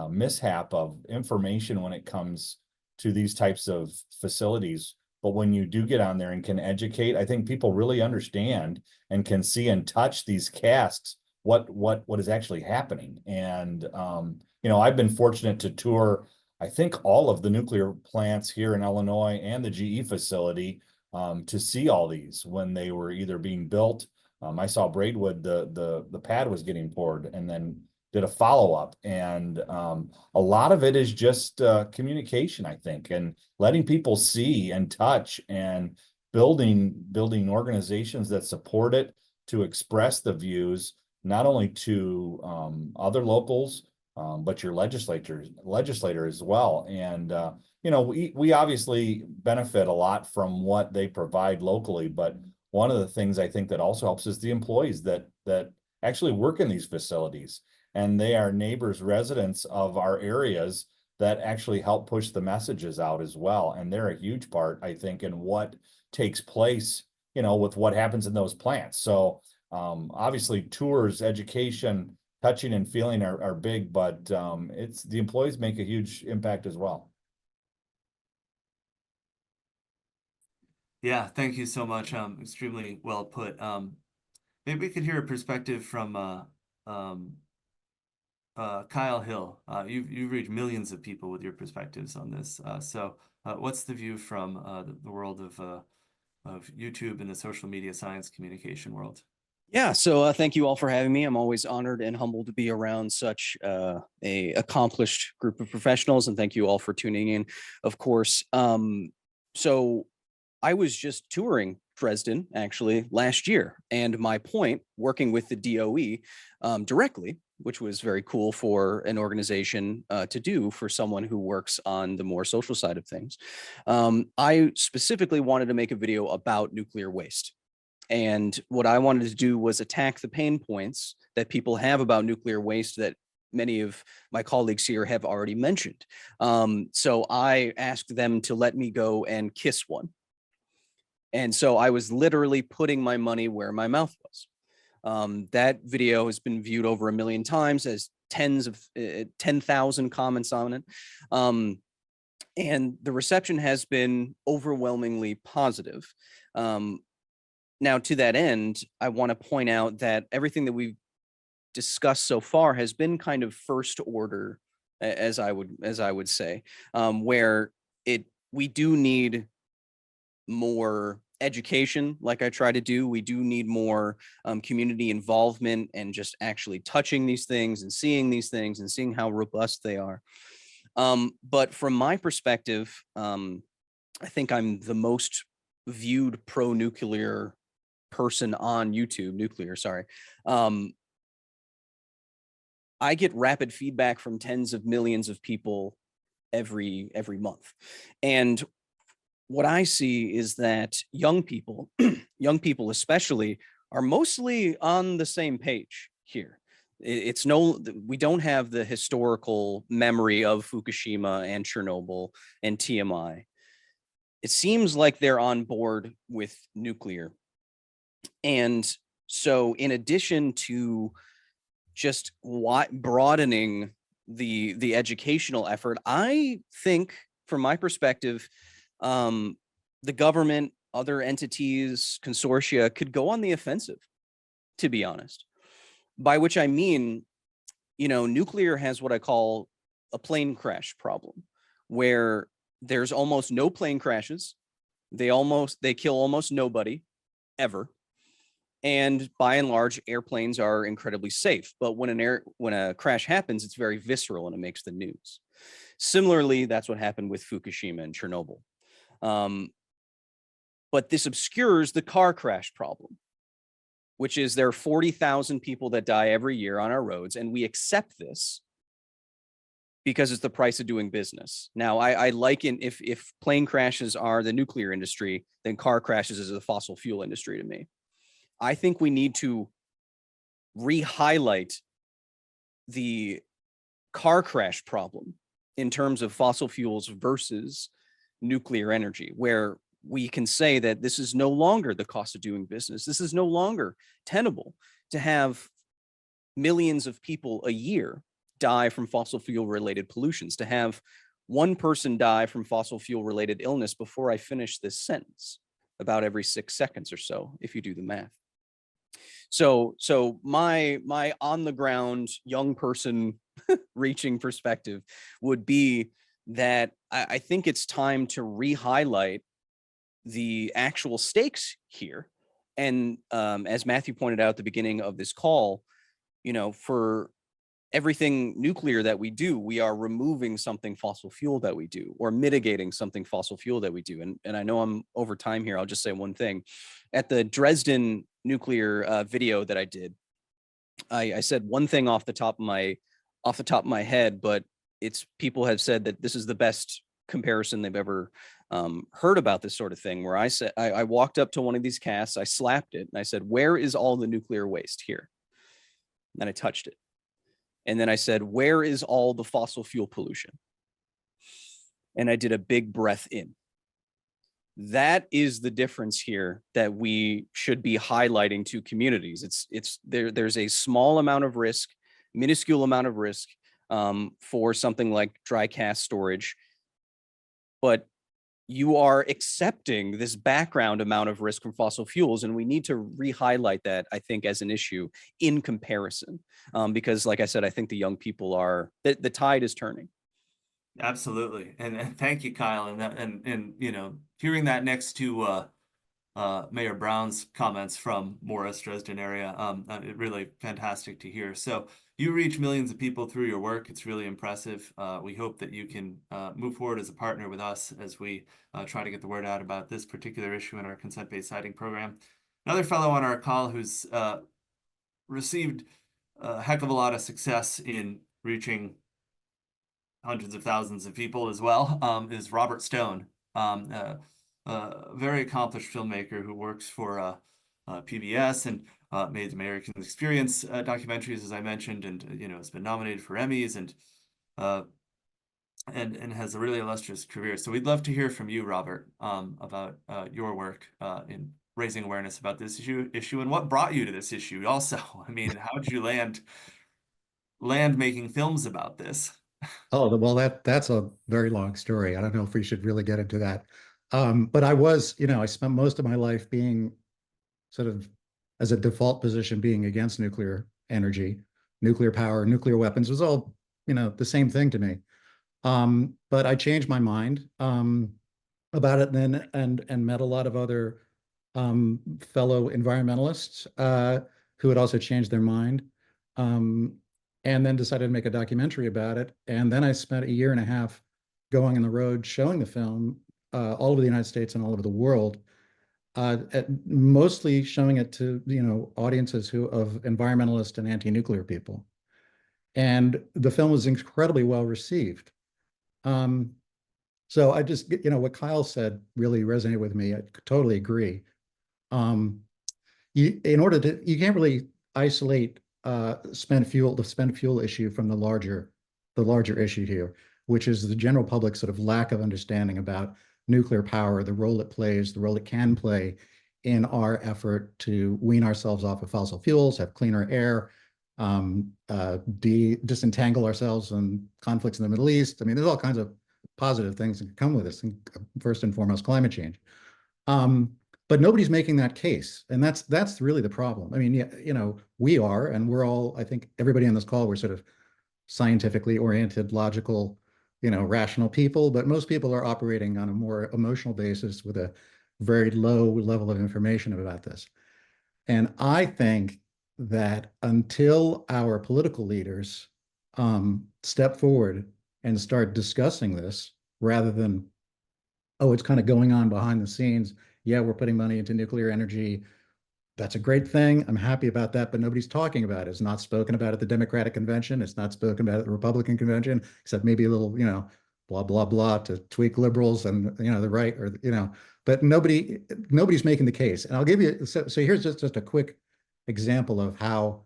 mishap of information when it comes to these types of facilities. But when you do get on there and can educate, I think people really understand and can see and touch these casks what is actually happening. And I've been fortunate to tour, I think, all of the nuclear plants here in Illinois and the GE facility to see all these when they were either being built. I saw Braidwood, the pad was getting poured, and then did a follow-up. And a lot of it is just communication, I think, and letting people see and touch and building organizations that support it to express the views, not only to other locals, but your legislator as well. And we obviously benefit a lot from what they provide locally, but one of the things I think that also helps is the employees that actually work in these facilities, and they are neighbors, residents of our areas that actually help push the messages out as well. And they're a huge part, I think, in what takes place, with what happens in those plants. So obviously tours, education, touching and feeling are big, but it's the employees make a huge impact as well. Yeah, thank you so much. Extremely well put. Maybe we could hear a perspective from Kyle Hill. You've reached millions of people with your perspectives on this. So what's the view from the world of YouTube and the social media science communication world? Yeah, so thank you all for having me. I'm always honored and humbled to be around such a accomplished group of professionals, and thank you all for tuning in, of course. So I was just touring Dresden actually last year, and my point, working with the DOE directly, which was very cool for an organization to do for someone who works on the more social side of things. I specifically wanted to make a video about nuclear waste. And what I wanted to do was attack the pain points that people have about nuclear waste that many of my colleagues here have already mentioned. So I asked them to let me go and kiss one. And so I was literally putting my money where my mouth was. That video has been viewed over 1 million times, has 10,000 comments on it. And the reception has been overwhelmingly positive. Now, to that end, I want to point out that everything that we've discussed so far has been kind of first order, as I would say, where we do need more education, like I try to do. We do need more community involvement and just actually touching these things and seeing how robust they are. But from my perspective, I think I'm the most viewed pro-nuclear person on YouTube, I get rapid feedback from tens of millions of people every month. And what I see is that young people, young people especially, are mostly on the same page here. We don't have the historical memory of Fukushima and Chernobyl and TMI. It seems like they're on board with nuclear. And so in addition to just broadening the educational effort, I think from my perspective, the government, other entities, consortia could go on the offensive, to be honest. By which I mean, nuclear has what I call a plane crash problem, where there's almost no plane crashes. They kill almost nobody ever. And by and large, airplanes are incredibly safe. But when a crash happens, it's very visceral and it makes the news. Similarly, that's what happened with Fukushima and Chernobyl. But this obscures the car crash problem, which is there are 40,000 people that die every year on our roads, and we accept this because it's the price of doing business. Now, I liken if plane crashes are the nuclear industry, then car crashes is the fossil fuel industry to me. I think we need to re-highlight the car crash problem in terms of fossil fuels versus nuclear energy, where we can say that this is no longer the cost of doing business. This is no longer tenable to have millions of people a year die from fossil fuel related pollutions, to have one person die from fossil fuel related illness before I finish this sentence, about every 6 seconds or so, if you do the math. So my on the ground young person reaching perspective would be that I think it's time to re-highlight the actual stakes here. And as Matthew pointed out at the beginning of this call, for everything nuclear that we do, we are removing something fossil fuel that we do, or mitigating something fossil fuel that we do. And I know I'm over time here. I'll just say one thing. At the Dresden nuclear video that I did, I said one thing off the top of my head, but people have said that this is the best comparison they've ever heard about this sort of thing, where I said, I walked up to one of these casts, I slapped it, and I said, "Where is all the nuclear waste here?" And I touched it. And then I said, "Where is all the fossil fuel pollution?" And I did a big breath in. That is the difference here that we should be highlighting to communities. There's a small amount of risk, minuscule amount of risk for something like dry cask storage, but you are accepting this background amount of risk from fossil fuels, and we need to re-highlight that, I think, as an issue in comparison, because like I said, I think the young people the tide is turning. Absolutely. And thank you, Kyle. And hearing that next to Mayor Brown's comments from Morris, Dresden area. Really fantastic to hear. So you reach millions of people through your work. It's really impressive. We hope that you can move forward as a partner with us as we try to get the word out about this particular issue in our consent-based siting program. Another fellow on our call who's received a heck of a lot of success in reaching hundreds of thousands of people as well, is Robert Stone, a very accomplished filmmaker who works for PBS and made American Experience documentaries, as I mentioned, and has been nominated for Emmys and has a really illustrious career. So we'd love to hear from you, Robert, about your work in raising awareness about this issue and what brought you to this issue. Also, I mean, how did you land making films about this? Oh, well, that's a very long story. I don't know if we should really get into that. But I spent most of my life being sort of as a default position being against nuclear energy, nuclear power, nuclear weapons was all, the same thing to me. But I changed my mind about it then and met a lot of other fellow environmentalists who had also changed their mind. And then decided to make a documentary about it. And then I spent a year and a half going on the road showing the film all over the United States and all over the world, mostly showing it to audiences of environmentalists and anti-nuclear people. And the film was incredibly well received. So I just, what Kyle said really resonated with me. I totally agree. You can't really isolate the spent fuel issue from the larger issue here, which is the general public sort of lack of understanding about nuclear power, the role it plays, the role it can play in our effort to wean ourselves off of fossil fuels, have cleaner air, disentangle ourselves from conflicts in the Middle East. I mean, there's all kinds of positive things that come with this, and first and foremost, climate change. But nobody's making that case, and that's really the problem. I mean, we are, and we're all, I think everybody on this call, we're sort of scientifically oriented, logical, rational people, but most people are operating on a more emotional basis with a very low level of information about this. And I think that until our political leaders step forward and start discussing this rather than, oh, it's kind of going on behind the scenes. Yeah, we're putting money into nuclear energy. That's a great thing. I'm happy about that, but nobody's talking about it. It's not spoken about at the Democratic convention. It's not spoken about at the Republican convention, except maybe a little, blah, blah, blah to tweak liberals and, the right or, but nobody's making the case. And I'll give you, so here's just a quick example of how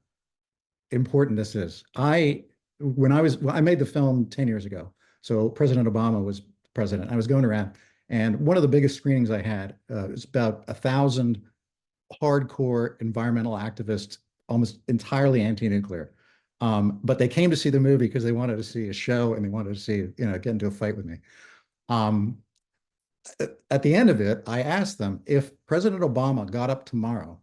important this is. I made the film 10 years ago. So President Obama was president. I was going around, and one of the biggest screenings I had was about 1,000 hardcore environmental activists, almost entirely anti-nuclear. But they came to see the movie because they wanted to see a show and they wanted to see, get into a fight with me. At the end of it, I asked them if President Obama got up tomorrow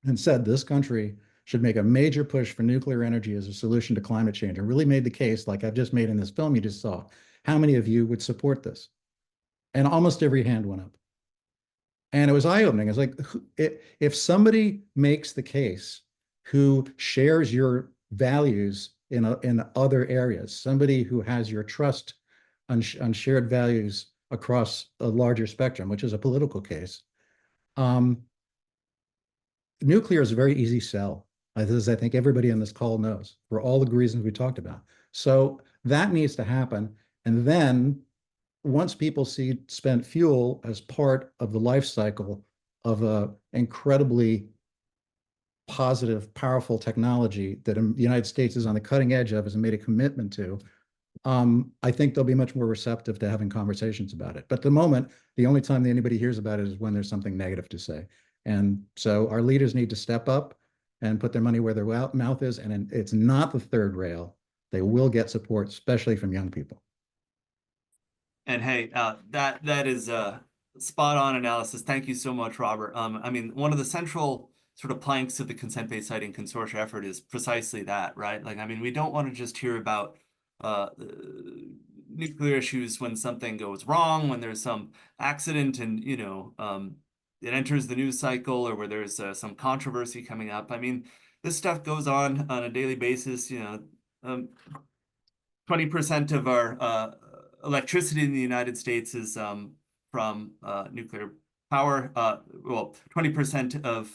and said this country should make a major push for nuclear energy as a solution to climate change and really made the case like I've just made in this film you just saw, how many of you would support this? And almost every hand went up. And it was eye-opening. It's like, if somebody makes the case who shares your values in other areas, somebody who has your trust on shared values across a larger spectrum, which is a political case, nuclear is a very easy sell, as I think everybody on this call knows, for all the reasons we talked about. So that needs to happen. And then once people see spent fuel as part of the life cycle of a incredibly positive, powerful technology that the United States is on the cutting edge of and made a commitment to, I think they'll be much more receptive to having conversations about it. But at the moment, the only time that anybody hears about it is when there's something negative to say. And so our leaders need to step up and put their money where their mouth is. And it's not the third rail. They will get support, especially from young people. And hey, that is a spot on analysis. Thank you so much, Robert. I mean, one of the central sort of planks of the consent-based siting consortia effort is precisely that, right? Like, I mean, we don't want to just hear about nuclear issues when something goes wrong, when there's some accident and, it enters the news cycle or where there's some controversy coming up. I mean, this stuff goes on a daily basis. 20% of our electricity in the United States is from nuclear power. 20%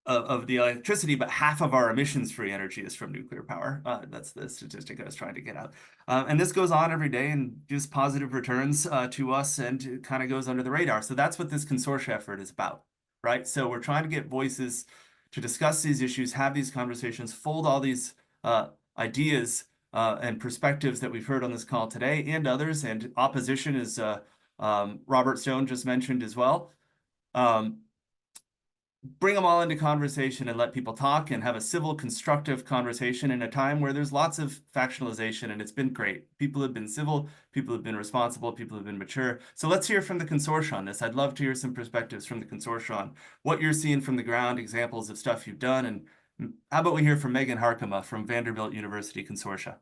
of the electricity, but half of our emissions-free energy is from nuclear power. That's the statistic I was trying to get out. And this goes on every day and gives positive returns to us, and it kind of goes under the radar. So that's what this consortia effort is about, right? So we're trying to get voices to discuss these issues, have these conversations, fold all these ideas and perspectives that we've heard on this call today and others, and opposition, as Robert Stone just mentioned as well. Bring them all into conversation and let people talk and have a civil, constructive conversation in a time where there's lots of factionalization, and it's been great. People have been civil, people have been responsible, people have been mature. So let's hear from the consortia on this. I'd love to hear some perspectives from the consortia on what you're seeing from the ground, examples of stuff you've done. And how about we hear from Megan Harkema from Vanderbilt University Consortia?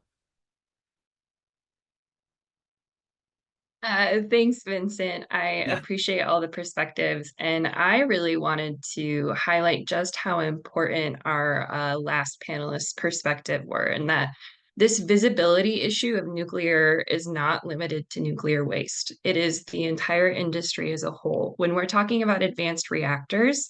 Thanks, Vincent. I appreciate all the perspectives, and I really wanted to highlight just how important our last panelist's perspective were, and that this visibility issue of nuclear is not limited to nuclear waste. It is the entire industry as a whole. When we're talking about advanced reactors,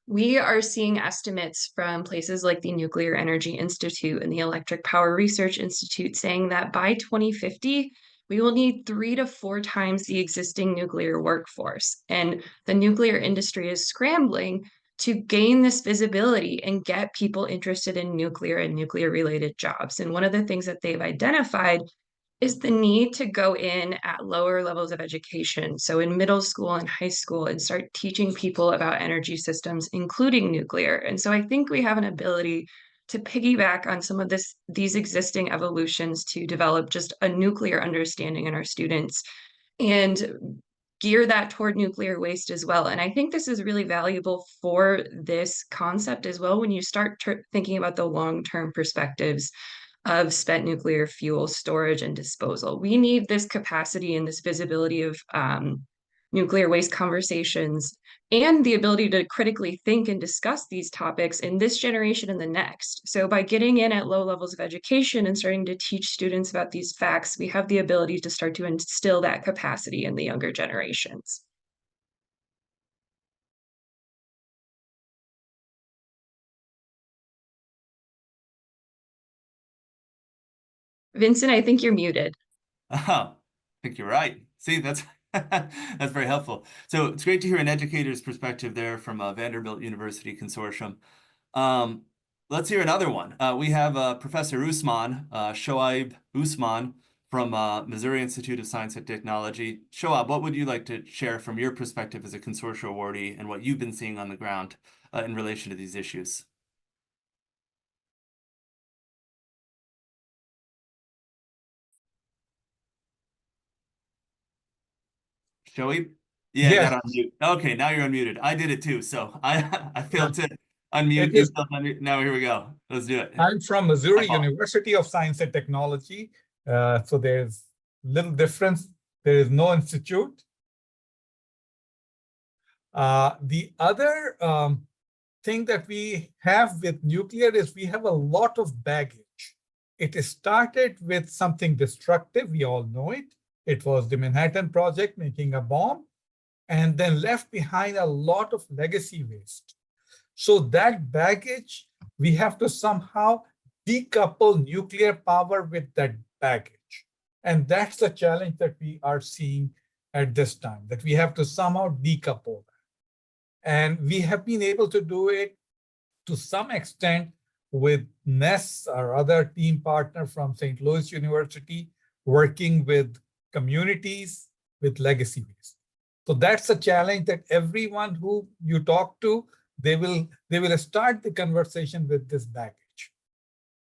we are seeing estimates from places like the Nuclear Energy Institute and the Electric Power Research Institute saying that by 2050, we will need 3 to 4 times the existing nuclear workforce. And the nuclear industry is scrambling to gain this visibility and get people interested in nuclear and nuclear-related jobs. And one of the things that they've identified is the need to go in at lower levels of education. So in middle school and high school, and start teaching people about energy systems, including nuclear. And so I think we have an ability to piggyback on some of these existing evolutions to develop just a nuclear understanding in our students and gear that toward nuclear waste as well. And I think this is really valuable for this concept as well when you start thinking about the long-term perspectives of spent nuclear fuel storage and disposal. We need this capacity and this visibility of nuclear waste conversations and the ability to critically think and discuss these topics in this generation and the next. So by getting in at low levels of education and starting to teach students about these facts, we have the ability to start to instill that capacity in the younger generations. Vincent, I think you're muted. Oh, I think you're right. See, that's that's very helpful. So it's great to hear an educator's perspective there from Vanderbilt University Consortium. Let's hear another one. We have Professor Usman, Shoaib Usman from Missouri Institute of Science and Technology. Shoaib, what would you like to share from your perspective as a consortia awardee and what you've been seeing on the ground in relation to these issues? Shoaib? Yeah, I got on mute. Okay, now you're unmuted. I did it too, so I failed to unmute yourself. Now here we go. Let's do it. I'm from Missouri University of Science and Technology. So there's little difference. There is no institute. The other thing that we have with nuclear is we have a lot of baggage. It started with something destructive. We all know it. It was the Manhattan Project, making a bomb, and then left behind a lot of legacy waste. So that baggage, we have to somehow decouple nuclear power with that baggage. And that's the challenge that we are seeing at this time, that we have to somehow decouple that. And we have been able to do it to some extent with NESS, our other team partner from St. Louis University, working with communities with legacy waste. So that's a challenge that everyone who you talk to, they will start the conversation with this baggage.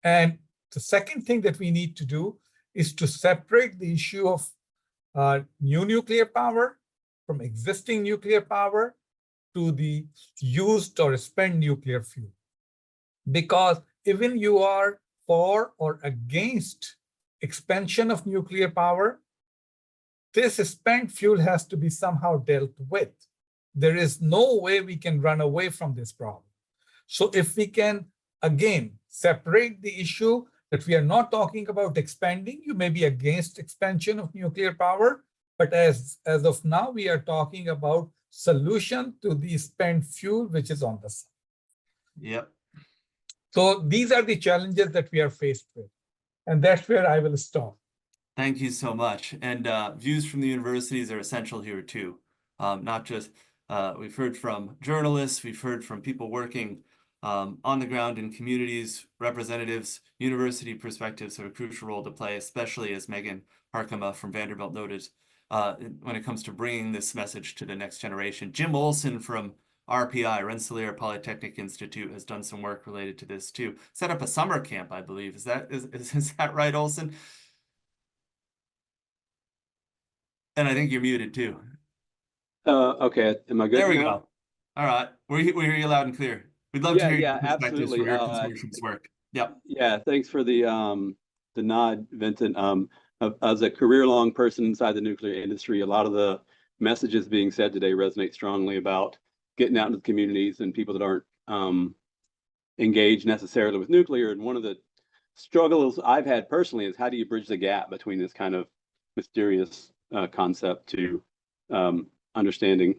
And the second thing that we need to do is to separate the issue of new nuclear power from existing nuclear power to the used or spent nuclear fuel. Because even you are for or against expansion of nuclear power, this spent fuel has to be somehow dealt with. There is no way we can run away from this problem. So if we can, again, separate the issue that we are not talking about expanding, you may be against expansion of nuclear power, but as of now, we are talking about solution to the spent fuel, which is on the side. Yep. So these are the challenges that we are faced with. And that's where I will stop. Thank you so much. And views from the universities are essential here too. Not just, we've heard from journalists, we've heard from people working on the ground in communities, representatives, university perspectives have a crucial role to play, especially as Megan Harkema from Vanderbilt noted, when it comes to bringing this message to the next generation. Jim Olson from RPI, Rensselaer Polytechnic Institute, has done some work related to this too. Set up a summer camp, I believe. Is that right, Olson? And I think you're muted too. Okay, am I good There we now? go. All right, we hear you loud and clear. We'd love to hear your perspectives absolutely. from your consortium's work. Yep. Yeah, thanks for the nod, Vincent. As a career-long person inside the nuclear industry, a lot of the messages being said today resonate strongly about getting out into the communities and people that aren't engaged necessarily with nuclear. And one of the struggles I've had personally is how do you bridge the gap between this kind of mysterious concept to understanding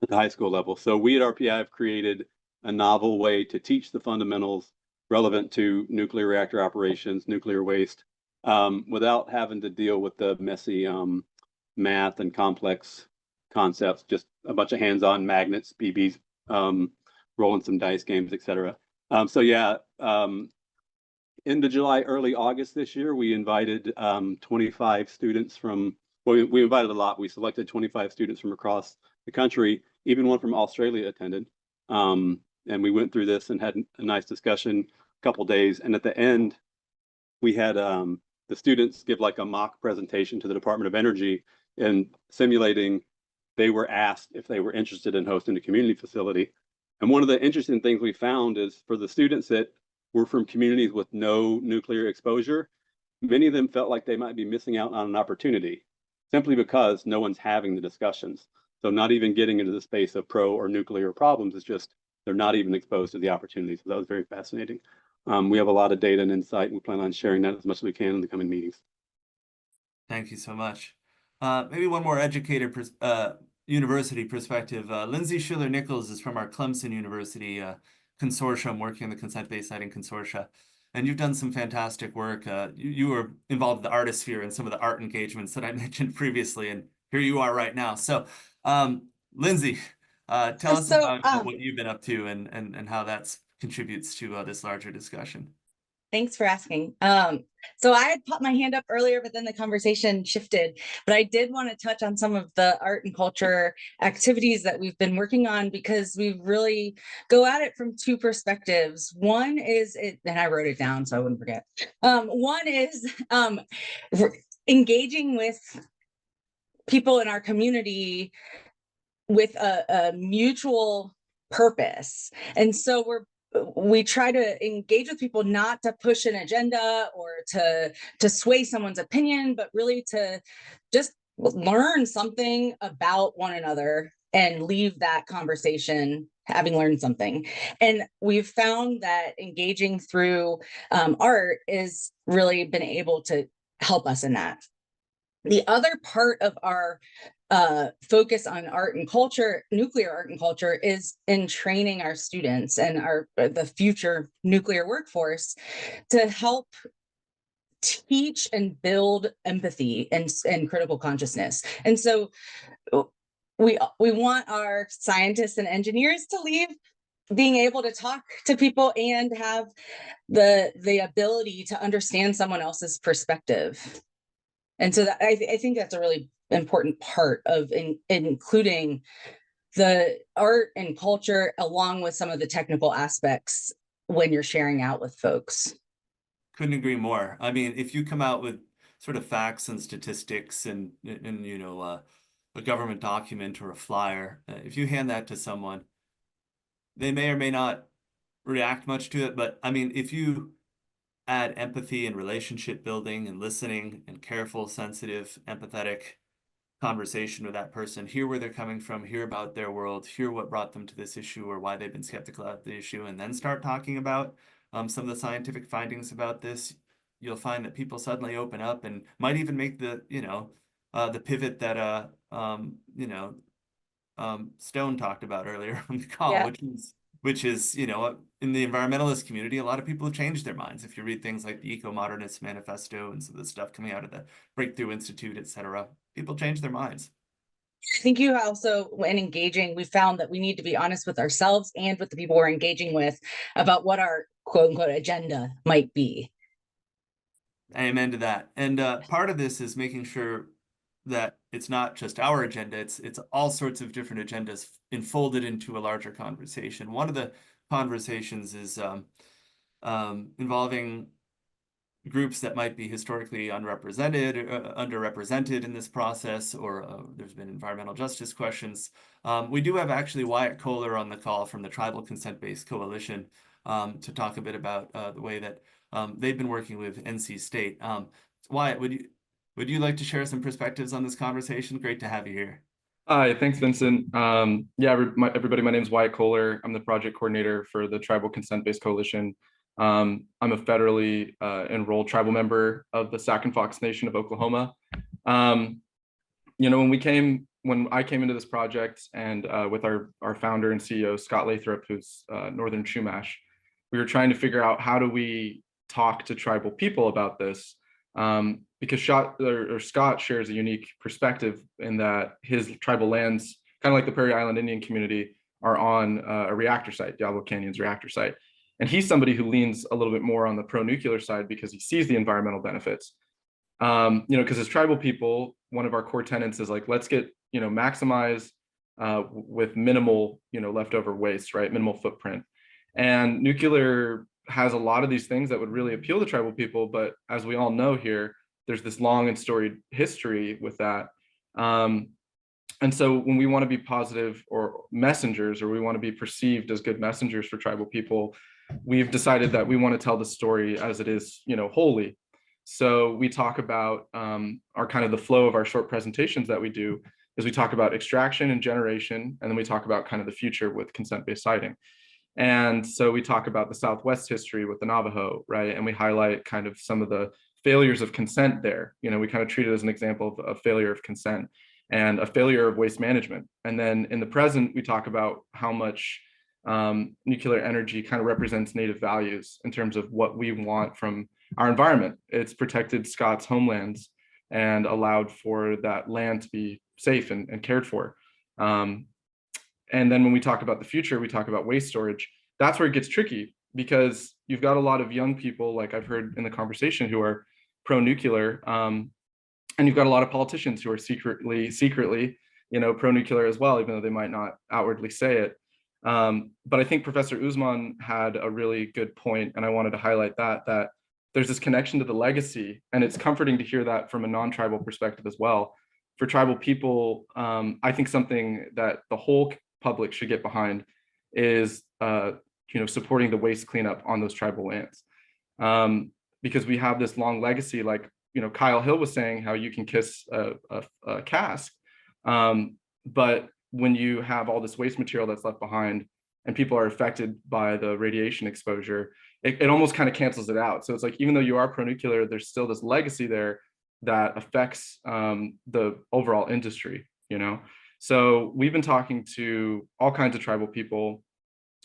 at the high school level. So we at RPI have created a novel way to teach the fundamentals relevant to nuclear reactor operations, nuclear waste, without having to deal with the messy math and complex concepts, just a bunch of hands-on magnets, BBs, rolling some dice games, etc. So yeah, into July, early August this year, we invited 25 students from, well, we invited a lot. We selected 25 students from across the country. Even one from Australia attended. And we went through this and had a nice discussion, a couple days. And at the end, we had the students give like a mock presentation to the Department of Energy and simulating, they were asked if they were interested in hosting a community facility. And one of the interesting things we found is for the students that were from communities with no nuclear exposure, many of them felt like they might be missing out on an opportunity simply because no one's having the discussions. So not even getting into the space of pro or nuclear problems, is just they're not even exposed to the opportunities. So that was very fascinating. We have a lot of data and insight, and we plan on sharing that as much as we can in the coming meetings. Thank you so much. Maybe one more educator university perspective. Lindsay Schiller-Nichols is from our Clemson University consortium, working in the consent-based siting consortia. And you've done some fantastic work. You were involved in the artisphere and some of the art engagements that I mentioned previously, and here you are right now. So, Lindsay, tell us about what you've been up to and how that contributes to this larger discussion. Thanks for asking. So I had popped my hand up earlier, but then the conversation shifted. But I did want to touch on some of the art and culture activities that we've been working on, because we really go at it from two perspectives. One is, and I wrote it down so I wouldn't forget. One is engaging with people in our community with a mutual purpose. And so we try to engage with people, not to push an agenda or to sway someone's opinion, but really to just learn something about one another and leave that conversation having learned something. And we've found that engaging through art is really been able to help us in that. The other part of our focus on art and culture, nuclear art and culture, is in training our students and the future nuclear workforce to help teach and build empathy and critical consciousness. And so we want our scientists and engineers to leave being able to talk to people and have the ability to understand someone else's perspective. And so that, I think that's a really important part of including the art and culture along with some of the technical aspects when you're sharing out with folks. Couldn't agree more. I mean, if you come out with sort of facts and statistics and you know, a government document or a flyer, if you hand that to someone, they may or may not react much to it. But I mean, if you add empathy and relationship building and listening and careful, sensitive, empathetic conversation with that person, hear where they're coming from, hear about their world, hear what brought them to this issue or why they've been skeptical about the issue, and then start talking about some of the scientific findings about this, you'll find that people suddenly open up and might even make the, the pivot that, Stone talked about earlier on the call, Yeah. which is, in the environmentalist community, a lot of people have changed their minds. If you read things like the Eco-Modernist Manifesto and some of the stuff coming out of the Breakthrough Institute, et cetera, people change their minds. I think you also, when engaging, we found that we need to be honest with ourselves and with the people we're engaging with about what our quote unquote agenda might be. Amen to that. And part of this is making sure that it's not just our agenda, it's all sorts of different agendas enfolded into a larger conversation. One of the conversations is involving groups that might be historically underrepresented in this process, or there's been environmental justice questions. We do have actually Wyatt Kohler on the call from the Tribal Consent-Based Coalition to talk a bit about the way that they've been working with NC State. Wyatt, would you like to share some perspectives on this conversation? Great to have you here. Hi, thanks, Vincent. Yeah, everybody, my name is Wyatt Kohler. I'm the project coordinator for the Tribal Consent-Based Coalition. I'm a federally enrolled tribal member of the Sac and Fox Nation of Oklahoma. When I came into this project and with our founder and CEO, Scott Lathrop, who's Northern Chumash, we were trying to figure out how do we talk to tribal people about this, because Scott shares a unique perspective in that his tribal lands, kind of like the Prairie Island Indian community, are on a reactor site, Diablo Canyon's reactor site. And he's somebody who leans a little bit more on the pro-nuclear side because he sees the environmental benefits. Because as tribal people, one of our core tenets is like, let's get, maximize with minimal, leftover waste, right? Minimal footprint. And nuclear has a lot of these things that would really appeal to tribal people. But as we all know here, there's this long and storied history with that. And so when we want to be positive or messengers, or we want to be perceived as good messengers for tribal people, we've decided that we want to tell the story as it is, wholly. So we talk about our kind of the flow of our short presentations that we do is we talk about extraction and generation, and then we talk about kind of the future with consent-based siting. And so we talk about the Southwest history with the Navajo, right? And we highlight kind of some of the failures of consent there. We kind of treat it as an example of a failure of consent and a failure of waste management. And then in the present, we talk about how much nuclear energy kind of represents native values in terms of what we want from our environment. It's protected Scots homelands and allowed for that land to be safe and cared for. And then when we talk about the future, we talk about waste storage. That's where it gets tricky, because you've got a lot of young people, like I've heard in the conversation, who are pro-nuclear, and you've got a lot of politicians who are secretly, pro-nuclear as well, even though they might not outwardly say it. But I think Professor Usman had a really good point, and I wanted to highlight that there's this connection to the legacy, and it's comforting to hear that from a non-tribal perspective as well. For tribal people, I think something that the whole public should get behind is, supporting the waste cleanup on those tribal lands, because we have this long legacy. Like, Kyle Hill was saying, how you can kiss a cask, but when you have all this waste material that's left behind and people are affected by the radiation exposure, it almost kind of cancels it out. So it's like, even though you are pro-nuclear, there's still this legacy there that affects the overall industry, So we've been talking to all kinds of tribal people,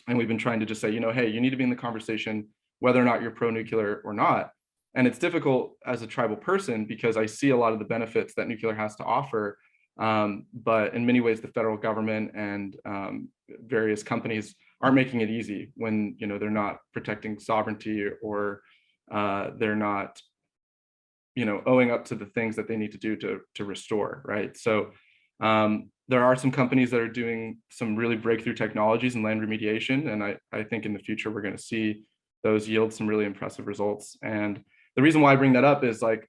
and we've been trying to just say, hey, you need to be in the conversation, whether or not you're pro-nuclear or not. And it's difficult as a tribal person because I see a lot of the benefits that nuclear has to offer. But in many ways, the federal government and various companies aren't making it easy when they're not protecting sovereignty, or they're not owing up to the things that they need to do to restore, right? So there are some companies that are doing some really breakthrough technologies in land remediation, and I think in the future we're going to see those yield some really impressive results. And the reason why I bring that up is, like,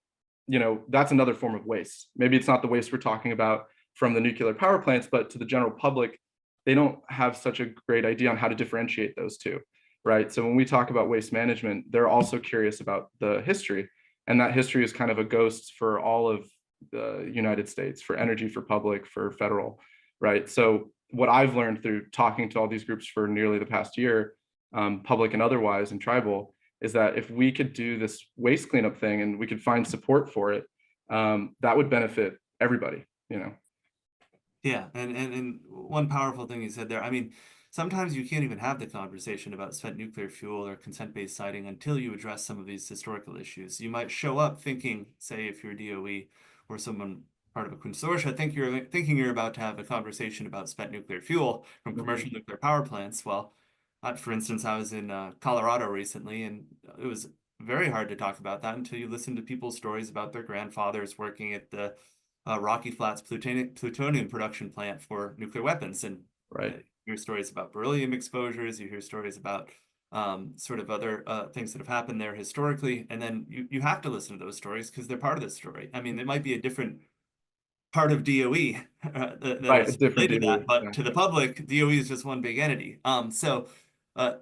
that's another form of waste. Maybe it's not the waste we're talking about from the nuclear power plants, but to the general public, they don't have such a great idea on how to differentiate those two, right? So when we talk about waste management, they're also curious about the history, and that history is kind of a ghost for all of the United States, for energy, for public, for federal, right? So what I've learned through talking to all these groups for nearly the past year, public and otherwise and tribal, is that if we could do this waste cleanup thing and we could find support for it, that would benefit everybody, you know? Yeah, and one powerful thing you said there, I mean, sometimes you can't even have the conversation about spent nuclear fuel or consent-based siting until you address some of these historical issues. You might show up thinking, say, if you're DOE or someone part of a consortia, thinking you're about to have a conversation about spent nuclear fuel from commercial nuclear power plants. Well, for instance, I was in Colorado recently, and it was very hard to talk about that until you listen to people's stories about their grandfathers working at the Rocky Flats plutonium production plant for nuclear weapons, and right. You hear stories about beryllium exposures. You hear stories about sort of other things that have happened there historically, and then you have to listen to those stories because they're part of the story. I mean, it might be a different part of DOE that Right, is a different related to DOE, that, but yeah. to the public, DOE is just one big entity. So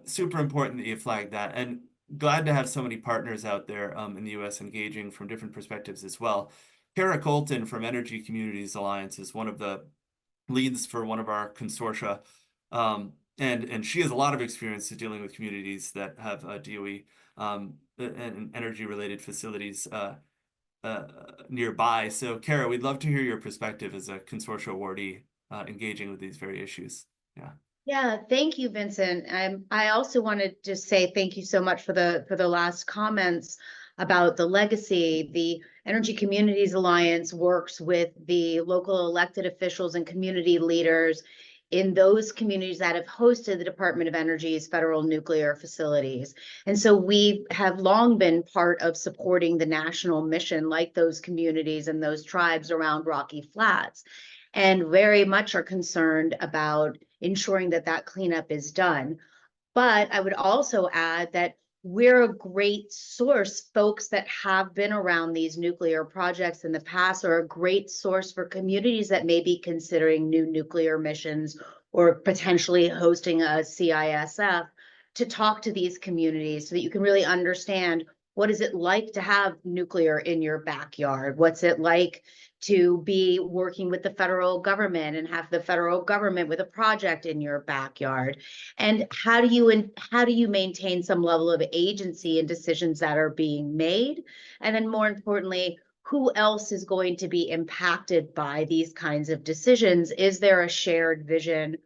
super important that you flag that, and glad to have so many partners out there in the U.S. engaging from different perspectives as well. Kara Colton from Energy Communities Alliance is one of the leads for one of our consortia, and she has a lot of experience dealing with communities that have DOE and energy-related facilities nearby. So, Kara, we'd love to hear your perspective as a consortia awardee engaging with these very issues. Yeah. Yeah, thank you, Vincent. I also wanted to say thank you so much for the last comments about the legacy. The Energy Communities Alliance works with the local elected officials and community leaders in those communities that have hosted the Department of Energy's federal nuclear facilities. And so we have long been part of supporting the national mission, like those communities and those tribes around Rocky Flats, and very much are concerned about ensuring that that cleanup is done. But I would also add that we're a great source. Folks that have been around these nuclear projects in the past are a great source for communities that may be considering new nuclear missions or potentially hosting a CISF, to talk to these communities so that you can really understand, what is it like to have nuclear in your backyard? What's it like to be working with the federal government and have the federal government with a project in your backyard? And how do you maintain some level of agency in decisions that are being made? And then more importantly, who else is going to be impacted by these kinds of decisions? Is there a shared vision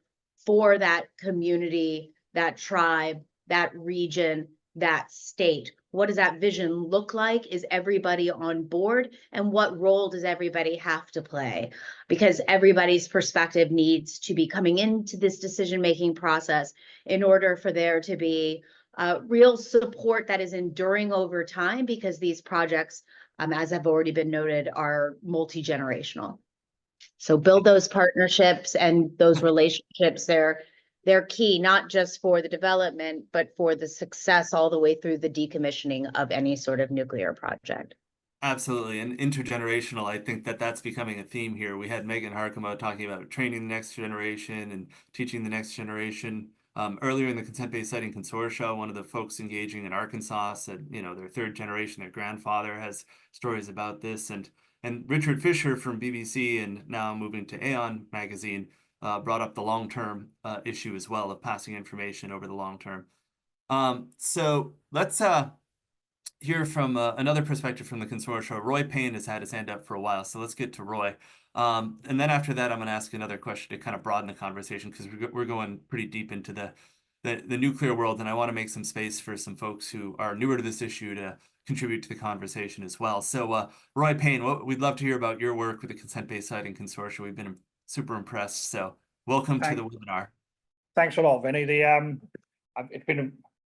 for that community, that tribe, that region, that state? What does that vision look like? Is everybody on board? And what role does everybody have to play? Because everybody's perspective needs to be coming into this decision-making process in order for there to be real support that is enduring over time, because these projects, as have already been noted, are multi-generational. So build those partnerships and those relationships. They're key, not just for the development, but for the success all the way through the decommissioning of any sort of nuclear project. Absolutely, and intergenerational. I think that that's becoming a theme here. We had Megan Harkema talking about training the next generation and teaching the next generation. Earlier in the consent-based siting consortia, one of the folks engaging in Arkansas said, you know, their third generation, their grandfather has stories about this, and Richard Fisher from BBC and now moving to Aeon magazine brought up the long-term issue as well of passing information over the long term. So let's hear from another perspective from the consortia. Roy Payne has had his hand up for a while, so let's get to Roy. And then after that, I'm going to ask another question to kind of broaden the conversation, because we're going pretty deep into the nuclear world, and I want to make some space for some folks who are newer to this issue to contribute to the conversation as well. So Roy Payne, we'd love to hear about your work with the consent-based siting consortia. We've been super impressed. So welcome to the webinar. Thanks a lot, Vinny. It's been a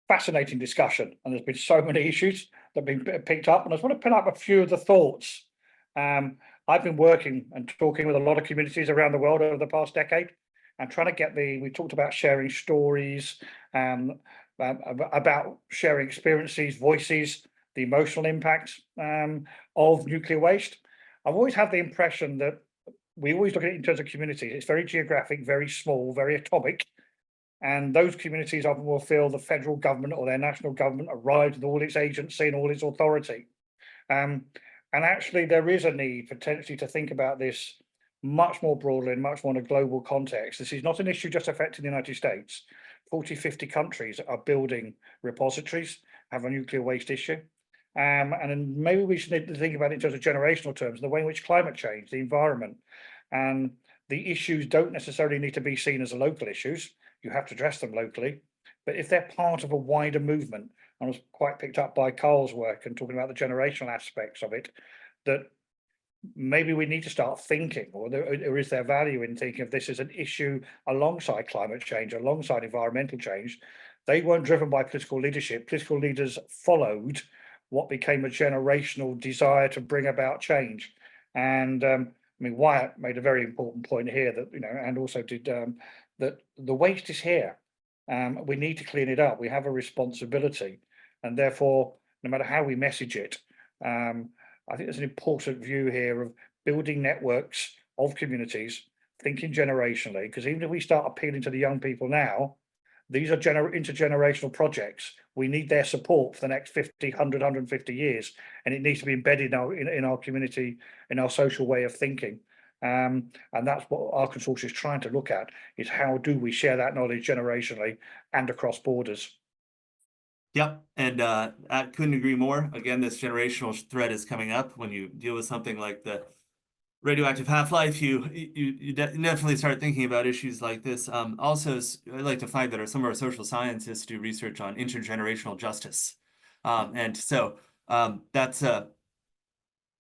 fascinating discussion, and there's been so many issues that have been picked up, and I just want to pick up a few of the thoughts. I've been working and talking with a lot of communities around the world over the past decade, and trying to get we talked about sharing stories, about sharing experiences, voices, the emotional impacts of nuclear waste. I've always had the impression that we always look at it in terms of communities. It's very geographic, very small, very atomic. And those communities often will feel the federal government or their national government arrived with all its agency and all its authority. And And actually, there is a need potentially to think about this much more broadly and much more in a global context. This is not an issue just affecting the United States. 40, 50 countries are building repositories, have a nuclear waste issue. And then maybe we should need to think about it in terms of generational terms, the way in which climate change, the environment, and the issues don't necessarily need to be seen as local issues. You have to address them locally. But if they're part of a wider movement, I was quite picked up by Carl's work and talking about the generational aspects of it, that maybe we need to start thinking, or is there value in thinking of this as an issue alongside climate change, alongside environmental change? They weren't driven by political leadership. Political leaders followed what became a generational desire to bring about change. And I mean, Wyatt made a very important point here that, you know, and also did that the waste is here. We need to clean it up. We have a responsibility, and therefore, no matter how we message it, I think there's an important view here of building networks of communities, thinking generationally, because even if we start appealing to the young people now, these are intergenerational projects. We need their support for the next 50, 100, 150 years, and it needs to be embedded in our community, in our social way of thinking. And that's what our consortium is trying to look at, is how do we share that knowledge generationally and across borders. Yep, and I couldn't agree more. Again, this generational thread is coming up when you deal with something like the radioactive half-life. You definitely start thinking about issues like this. Also, I like to find that some of our social scientists do research on intergenerational justice, and so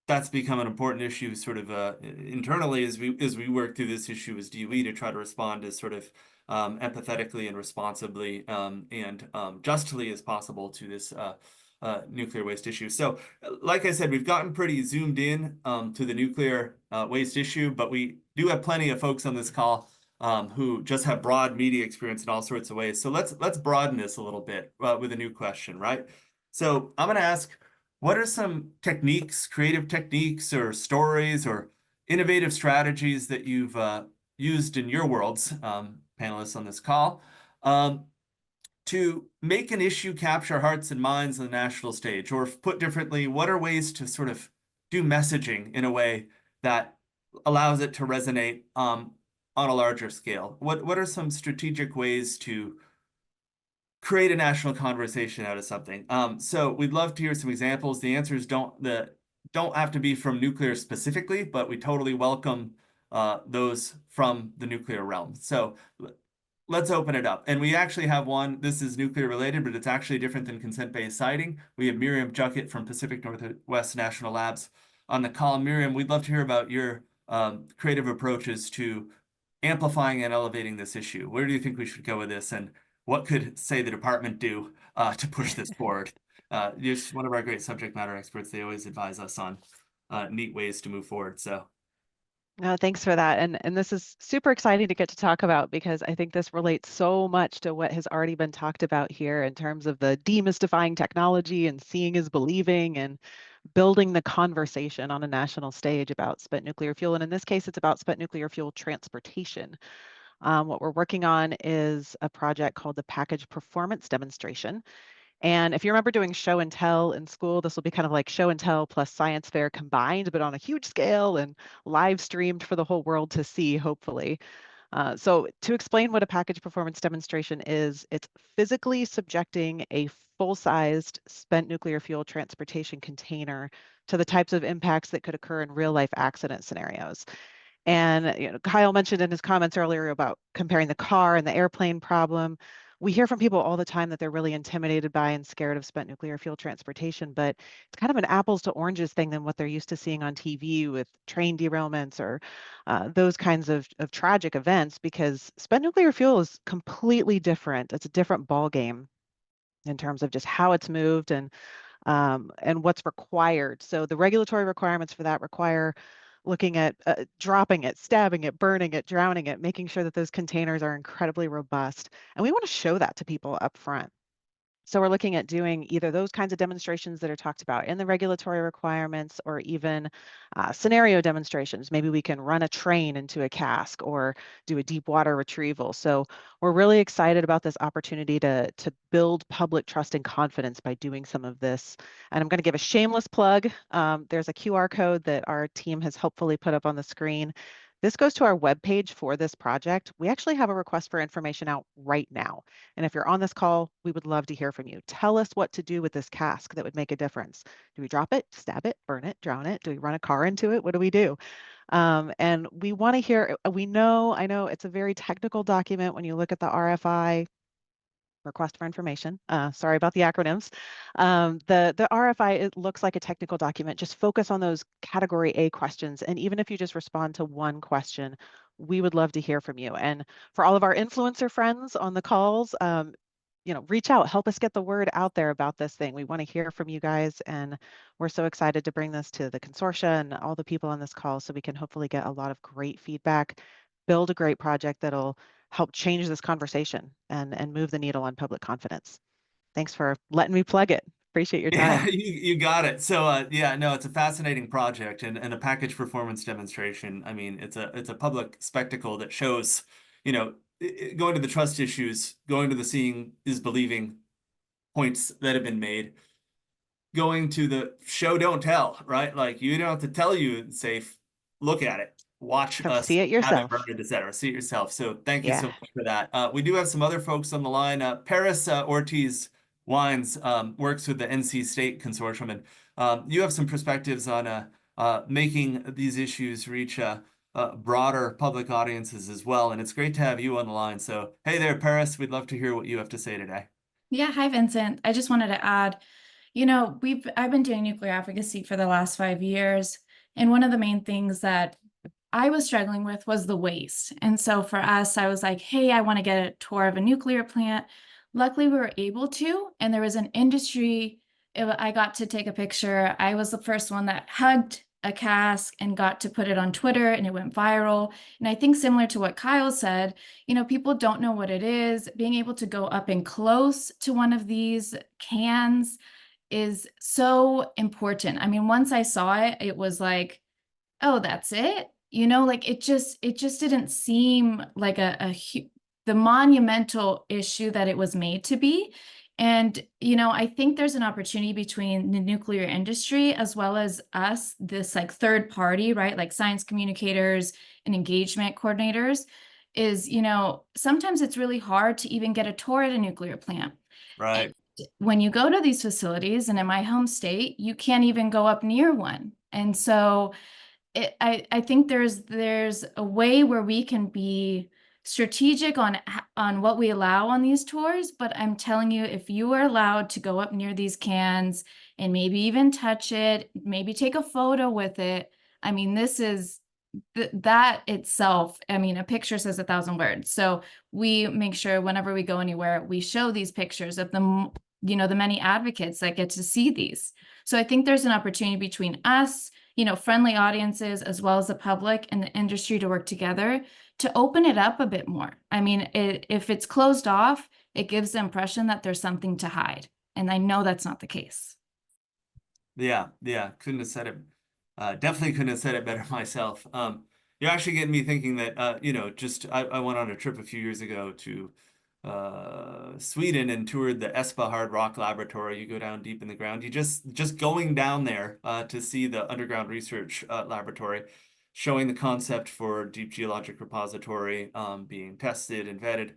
that's become an important issue, sort of internally as we work through this issue as DOE to try to respond as sort of empathetically and responsibly and justly as possible to this nuclear waste issue. So, like I said, we've gotten pretty zoomed in to the nuclear waste issue, but we do have plenty of folks on this call who just have broad media experience in all sorts of ways. So let's broaden this a little bit with a new question, right? So I'm going to ask, what are some techniques, creative techniques or stories or innovative strategies that you've used in your worlds, panelists on this call, to make an issue capture hearts and minds on the national stage? Or put differently, what are ways to sort of do messaging in a way that allows it to resonate on a larger scale? What are some strategic ways to create a national conversation out of something? So we'd love to hear some examples. The answers don't have to be from nuclear specifically, but we totally welcome those from the nuclear realm. So let's open it up. And we actually have one. This is nuclear related, but it's actually different than consent-based siting. We have Miriam Juckett from Pacific Northwest National Labs on the call. Miriam, we'd love to hear about your creative approaches to amplifying and elevating this issue. Where do you think we should go with this? And what could, say, the department do to push this forward? You're one of our great subject matter experts. They always advise us on neat ways to move forward. So. No, thanks for that. And this is super exciting to get to talk about, because I think this relates so much to what has already been talked about here in terms of the demystifying technology and seeing is believing and building the conversation on a national stage about spent nuclear fuel. And in this case, it's about spent nuclear fuel transportation. What we're working on is a project called the Package Performance Demonstration. And if you remember doing show and tell in school, this will be kind of like show and tell plus science fair combined, but on a huge scale and live streamed for the whole world to see, hopefully. So to explain what a package performance demonstration is, it's physically subjecting a full-sized spent nuclear fuel transportation container to the types of impacts that could occur in real-life accident scenarios. And Kyle mentioned in his comments earlier about comparing the car and the airplane problem. We hear from people all the time that they're really intimidated by and scared of spent nuclear fuel transportation, but it's kind of an apples to oranges thing than what they're used to seeing on TV with train derailments or those kinds of tragic events, because spent nuclear fuel is completely different. It's a different ball game in terms of just how it's moved and what's required. So the regulatory requirements for that require looking at dropping it, stabbing it, burning it, drowning it, making sure that those containers are incredibly robust. And we want to show that to people up front. So we're looking at doing either those kinds of demonstrations that are talked about in the regulatory requirements, or even scenario demonstrations. Maybe we can run a train into a cask or do a deep water retrieval. So we're really excited about this opportunity to build public trust and confidence by doing some of this. And I'm going to give a shameless plug. There's a QR code that our team has helpfully put up on the screen. This goes to our webpage for this project. We actually have a request for information out right now. And if you're on this call, we would love to hear from you. Tell us what to do with this cask that would make a difference. Do we drop it, stab it, burn it, drown it? Do we run a car into it? What do we do? And we want to hear, I know it's a very technical document when you look at the RFI, request for information. Sorry about the acronyms. The RFI, it looks like a technical document. Just focus on those category A questions. And even if you just respond to one question, we would love to hear from you. And for all of our influencer friends on the calls, reach out, help us get the word out there about this thing. We want to hear from you guys, and we're so excited to bring this to the consortia and all the people on this call so we can hopefully get a lot of great feedback, build a great project that'll help change this conversation and move the needle on public confidence. Thanks for letting me plug it. Appreciate your time. Yeah, you got it. So yeah, no, it's a fascinating project and a package performance demonstration. I mean, it's a public spectacle that shows, going to the trust issues, going to the seeing is believing points that have been made, going to the show don't tell, right? Like, you don't have to tell you it's safe. Look at it. Watch Come us see it have it yourself. burned, etc. See it yourself. So thank you so Yeah. much for that. We do have some other folks on the line. Paris Ortiz Wines works with the NC State Consortium, and you have some perspectives on making these issues reach broader public audiences as well. And it's great to have you on the line. So hey there, Paris. We'd love to hear what you have to say today. Yeah, hi, Vincent. I just wanted to add, I've been doing nuclear advocacy for the last 5 years, and one of the main things that I was struggling with was the waste. And so for us, I was like, hey, I want to get a tour of a nuclear plant. Luckily, we were able to, and there was an industry. I got to take a picture. I was the first one that hugged a cask and got to put it on Twitter, and it went viral. And I think similar to what Kyle said, people don't know what it is. Being able to go up and close to one of these cans is so important. I mean, once I saw it, it was like, oh, that's it. Like it just didn't seem like the monumental issue that it was made to be. And, I think there's an opportunity between the nuclear industry as well as us, this like third party, right? Like science communicators and engagement coordinators is, sometimes it's really hard to even get a tour at a nuclear plant. Right. And when you go to these facilities, and in my home state, you can't even go up near one. And so I think there's a way where we can be strategic on what we allow on these tours, but I'm telling you, if you are allowed to go up near these cans and maybe even touch it, maybe take a photo with it, I mean, this is that itself, I mean, a picture says 1,000 words. So we make sure whenever we go anywhere, we show these pictures of the many advocates that get to see these. So I think there's an opportunity between us, friendly audiences, as well as the public and the industry to work together to open it up a bit more. I mean, if it's closed off, it gives the impression that there's something to hide. And I know that's not the case. Yeah. Couldn't have said it. Definitely couldn't have said it better myself. You're actually getting me thinking that, I went on a trip a few years ago to Sweden and toured the ESPA Hard Rock Laboratory. You go down deep in the ground. You just going down there to see the underground research laboratory, showing the concept for deep geologic repository being tested and vetted.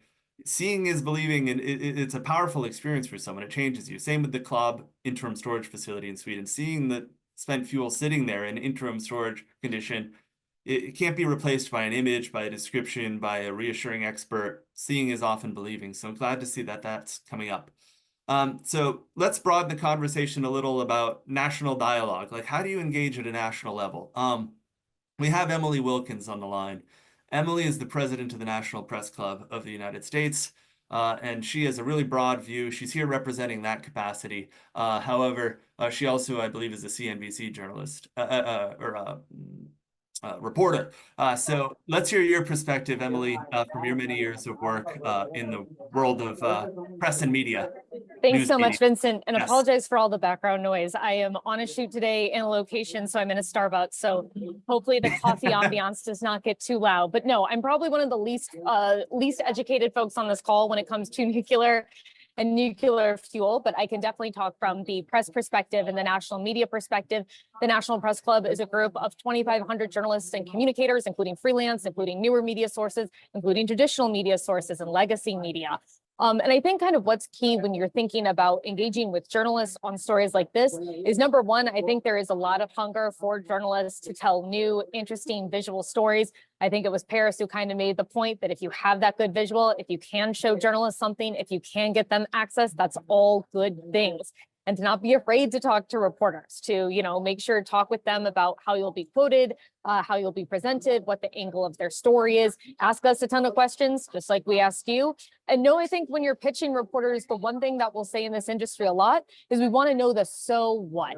Seeing is believing, and it's a powerful experience for someone. It changes you. Same with the Klob interim storage facility in Sweden. Seeing the spent fuel sitting there in interim storage condition, it can't be replaced by an image, by a description, by a reassuring expert. Seeing is often believing. So I'm glad to see that that's coming up. So let's broaden the conversation a little about national dialogue. Like, how do you engage at a national level? We have Emily Wilkins on the line. Emily is the president of the National Press Club of the United States, and she has a really broad view. She's here representing that capacity. However, she also, I believe, is a CNBC journalist, reporter. So let's hear your perspective, Emily, from your many years of work in the world of press and media. Thanks News so media. much, Vincent, and Yes. apologize for all the background noise. I am on a shoot today in a location, so I'm in a Starbucks. So hopefully the coffee ambiance does not get too loud. But no, I'm probably one of the least educated folks on this call when it comes to nuclear and nuclear fuel, but I can definitely talk from the press perspective and the national media perspective. The National Press Club is a group of 2,500 journalists and communicators, including freelance, including newer media sources, including traditional media sources and legacy media. And I think kind of what's key when you're thinking about engaging with journalists on stories like this is, number one, I think there is a lot of hunger for journalists to tell new, interesting visual stories. I think it was Paris who kind of made the point that if you have that good visual, if you can show journalists something, if you can get them access, that's all good things. And to not be afraid to talk to reporters, to, you know, make sure to talk with them about how you'll be quoted, how you'll be presented, what the angle of their story is. Ask us a ton of questions, just like we asked you. And no, I think when you're pitching reporters, the one thing that we'll say in this industry a lot is we want to know the so what.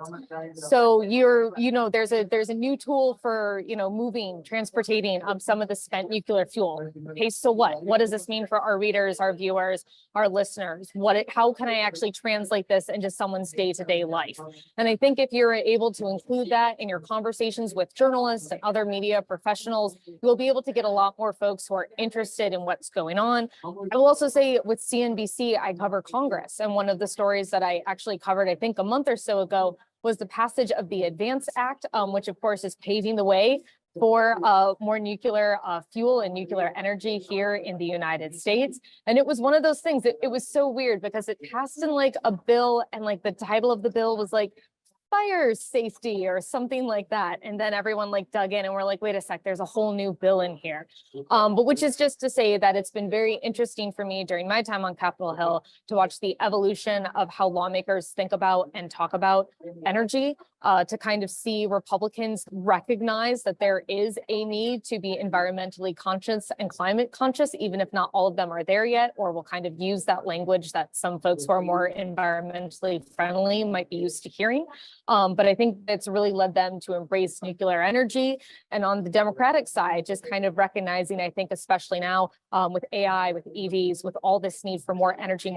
So there's a new tool for, moving, transporting some of the spent nuclear fuel. Okay, so what? What does this mean for our readers, our viewers, our listeners? How can I actually translate this into someone's day-to-day life? And I think if you're able to include that in your conversations with journalists and other media professionals, you'll be able to get a lot more folks who are interested in what's going on. I will also say with CNBC, I cover Congress. And one of the stories that I actually covered, I think a month or so ago, was the passage of the ADVANCE Act, which of course is paving the way for more nuclear fuel and nuclear energy here in the United States. And it was one of those things that it was so weird because it passed in like a bill and like the title of the bill was like fire safety or something like that. And then everyone like dug in and we're like, wait a sec, there's a whole new bill in here. But which is just to say that it's been very interesting for me during my time on Capitol Hill to watch the evolution of how lawmakers think about and talk about energy, to kind of see Republicans recognize that there is a need to be environmentally conscious and climate conscious, even if not all of them are there yet, or will kind of use that language that some folks who are more environmentally friendly might be used to hearing. But I think it's really led them to embrace nuclear energy. And on the Democratic side, just kind of recognizing, I think, especially now with AI, with EVs, with all this need for more energy,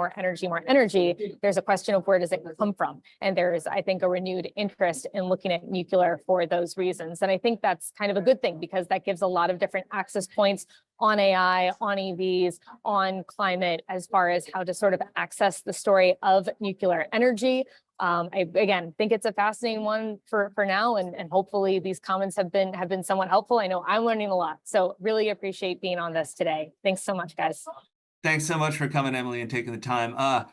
there's a question of where does it come from? And there's, I think, a renewed interest in looking at nuclear for those reasons. And I think that's kind of a good thing because that gives a lot of different access points on AI, on EVs, on climate, as far as how to sort of access the story of nuclear energy. I, again, think it's a fascinating one for now, and hopefully these comments have been somewhat helpful. I know I'm learning a lot, so really appreciate being on this today. Thanks so much, guys. Thanks so much for coming, Emily, and taking the time.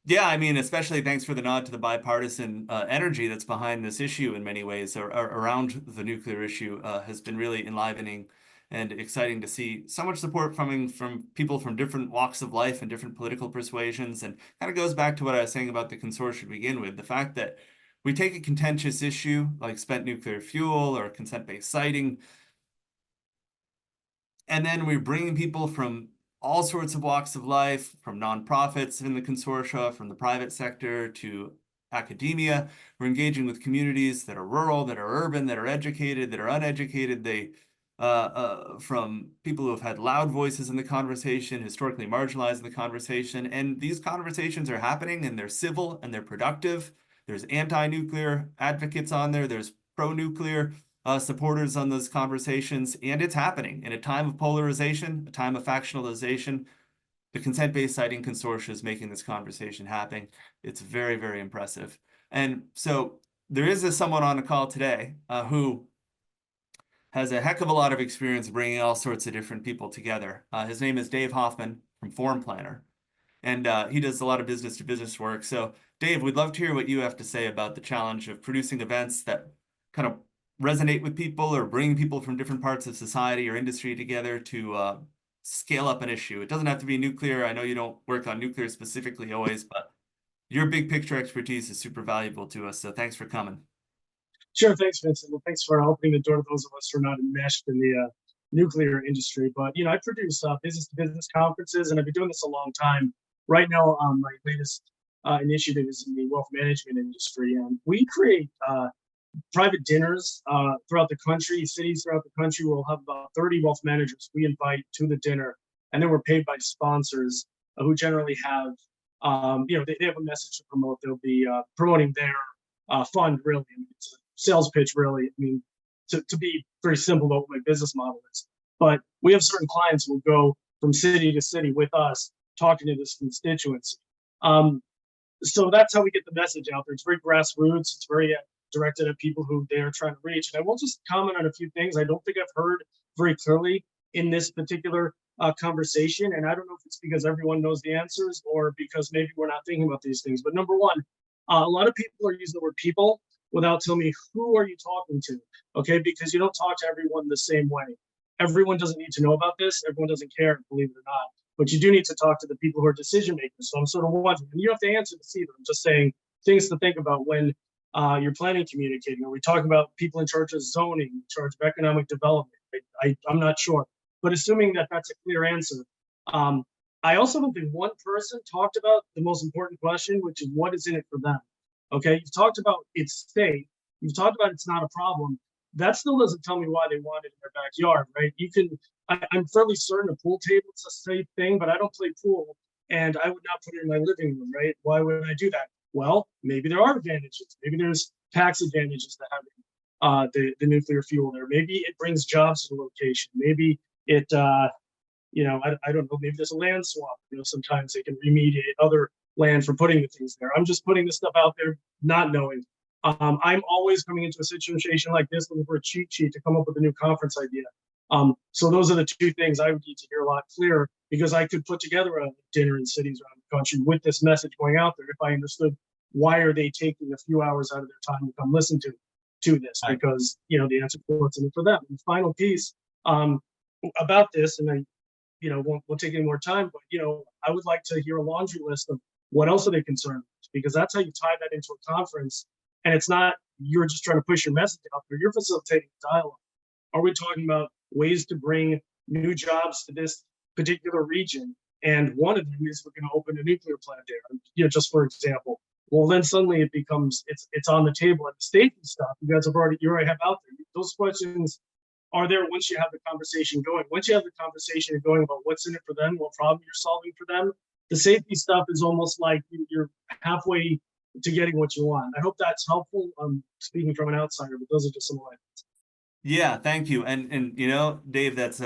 Yeah, I mean, especially thanks for the nod to the bipartisan energy that's behind this issue in many ways around the nuclear issue has been really enlivening and exciting to see so much support from people from different walks of life and different political persuasions. And kind of goes back to what I was saying about the consortia to begin with, the fact that we take a contentious issue like spent nuclear fuel or consent-based siting, and then we're bringing people from all sorts of walks of life, from nonprofits in the consortia, from the private sector to academia. We're engaging with communities that are rural, that are urban, that are educated, that are uneducated. From people who have had loud voices in the conversation, historically marginalized in the conversation. And these conversations are happening and they're civil and they're productive. There's anti-nuclear advocates on there. There's pro-nuclear supporters on those conversations. And it's happening in a time of polarization, a time of factionalization. The consent-based siting consortia is making this conversation happen. It's very, very impressive. And so there is someone on the call today who has a heck of a lot of experience bringing all sorts of different people together. His name is Dave Hoffman from Forum Planner, and he does a lot of business-to-business work. So Dave, we'd love to hear what you have to say about the challenge of producing events that kind of resonate with people or bring people from different parts of society or industry together to scale up an issue. It doesn't have to be nuclear. I know you don't work on nuclear specifically always, but your big picture expertise is super valuable to us. So thanks for coming. Sure, thanks, Vincent, and thanks for opening the door to those of us who are not enmeshed in the nuclear industry. But I produce business-to-business conferences, and I've been doing this a long time. Right now, my latest initiative is in the wealth management industry, and we create private dinners throughout the country, cities throughout the country. We'll have about 30 wealth managers we invite to the dinner, and then we're paid by sponsors who generally have, they have a message to promote. They'll be promoting their fund, really. I mean, it's a sales pitch, really. I mean, to be very simple about what my business model is. But we have certain clients who will go from city to city with us, talking to this constituency. So that's how we get the message out there. It's very grassroots. It's very directed at people who they're trying to reach. And I will just comment on a few things I don't think I've heard very clearly in this particular conversation. And I don't know if it's because everyone knows the answers or because maybe we're not thinking about these things. But number one, a lot of people are using the word people without telling me who are you talking to, okay? Because you don't talk to everyone the same way. Everyone doesn't need to know about this. Everyone doesn't care, believe it or not. But you do need to talk to the people who are decision makers. So I'm sort of wondering, and you don't have to answer this either. I'm just saying things to think about when you're planning communicating. Are we talking about people in charge of zoning, in charge of economic development? I'm not sure. But assuming that that's a clear answer, I also don't think one person talked about the most important question, which is what is in it for them? Okay, you've talked about it's safe. You've talked about it's not a problem. That still doesn't tell me why they want it in their backyard, right? You can, I'm fairly certain a pool table is a safe thing, but I don't play pool and I would not put it in my living room, right? Why would I do that? Well, maybe there are advantages. Maybe there's tax advantages to having the nuclear fuel there. Maybe it brings jobs to the location. Maybe it, I don't know, maybe there's a land swap. Sometimes they can remediate other land for putting the things there. I'm just putting this stuff out there, not knowing. I'm always coming into a situation like this looking for a cheat sheet to come up with a new conference idea. So those are the two things I would need to hear a lot clearer, because I could put together a dinner in cities around the country with this message going out there if I understood why are they taking a few hours out of their time to come listen to this, because the answer for what's in it for them. And the final piece about this, and I won't take any more time, but I would like to hear a laundry list of what else are they concerned with, because that's how you tie that into a conference. And it's not you're just trying to push your message out there, you're facilitating dialogue. Are we talking about ways to bring new jobs to this particular region? And one of them is we're going to open a nuclear plant there, just for example. Well, then suddenly it becomes it's on the table. And the safety stuff you guys already have out there. Those questions are there once you have the conversation going. Once you have the conversation going about what's in it for them, what problem you're solving for them, the safety stuff is almost like you're halfway to getting what you want. I hope that's helpful. I'm speaking from an outsider, but those are just some of my thoughts. Yeah, thank you. And Dave, that's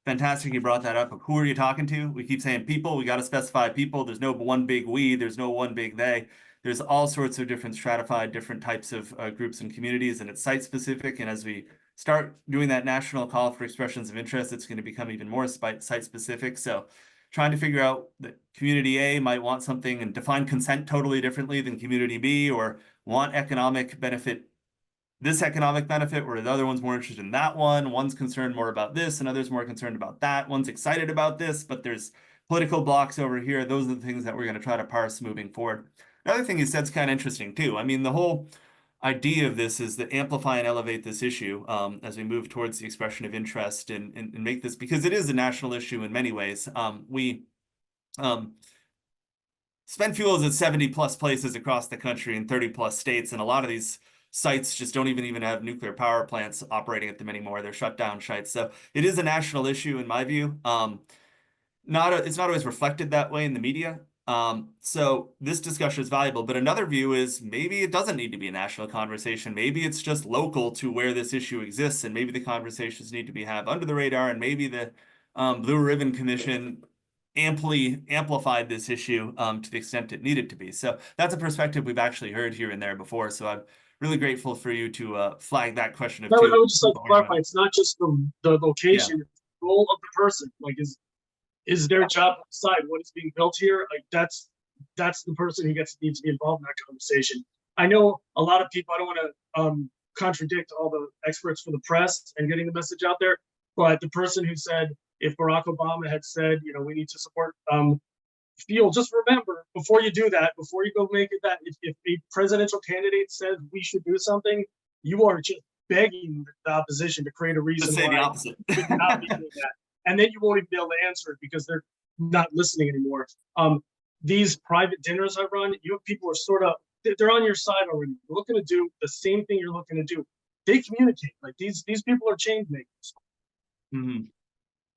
fantastic you brought that up. Who are you talking to? We keep saying people. We got to specify people. There's no one big we. There's no one big they. There's all sorts of different stratified, different types of groups and communities, and it's site specific. And as we start doing that national call for expressions of interest, it's going to become even more site specific. So trying to figure out that community A might want something and define consent totally differently than community B, or want economic benefit, this economic benefit, where the other one's more interested in that one. One's concerned more about this, and others more concerned about that. One's excited about this, but there's political blocks over here. Those are the things that we're going to try to parse moving forward. Another thing you said is kind of interesting too. I mean, the whole idea of this is to amplify and elevate this issue as we move towards the expression of interest and make this, because it is a national issue in many ways. We spend fuels at 70 plus places across the country in 30 plus states, and a lot of these sites just don't even have nuclear power plants operating at them anymore. They're shut down sites. So it is a national issue in my view. It's not always reflected that way in the media. So this discussion is valuable, but another view is maybe it doesn't need to be a national conversation. Maybe it's just local to where this issue exists, and maybe the conversations need to be had under the radar, and maybe the Blue Ribbon Commission amply amplified this issue to the extent it needed to be. So that's a perspective we've actually heard here and there before. So I'm really grateful for you to flag that question of I would just like to clarify, it's not just the location, it's the role of the person. Like is their job outside what is being built here? Like that's the person who needs to be involved in that conversation. I know a lot of people, I don't want to contradict all the experts for the press and getting the message out there, but the person who said, if Barack Obama had said, we need to support fuel, just remember, before you do that, before you go make it that, if a presidential candidate says we should do something, you are just begging the opposition to create a reason why the opposite. Should not be doing that. And then you won't even be able to answer it because they're not listening anymore. These private dinners I run, you have people who are sort of they're on your side already. They're looking to do the same thing you're looking to do. They communicate. Like these people are change makers. Mm-hmm.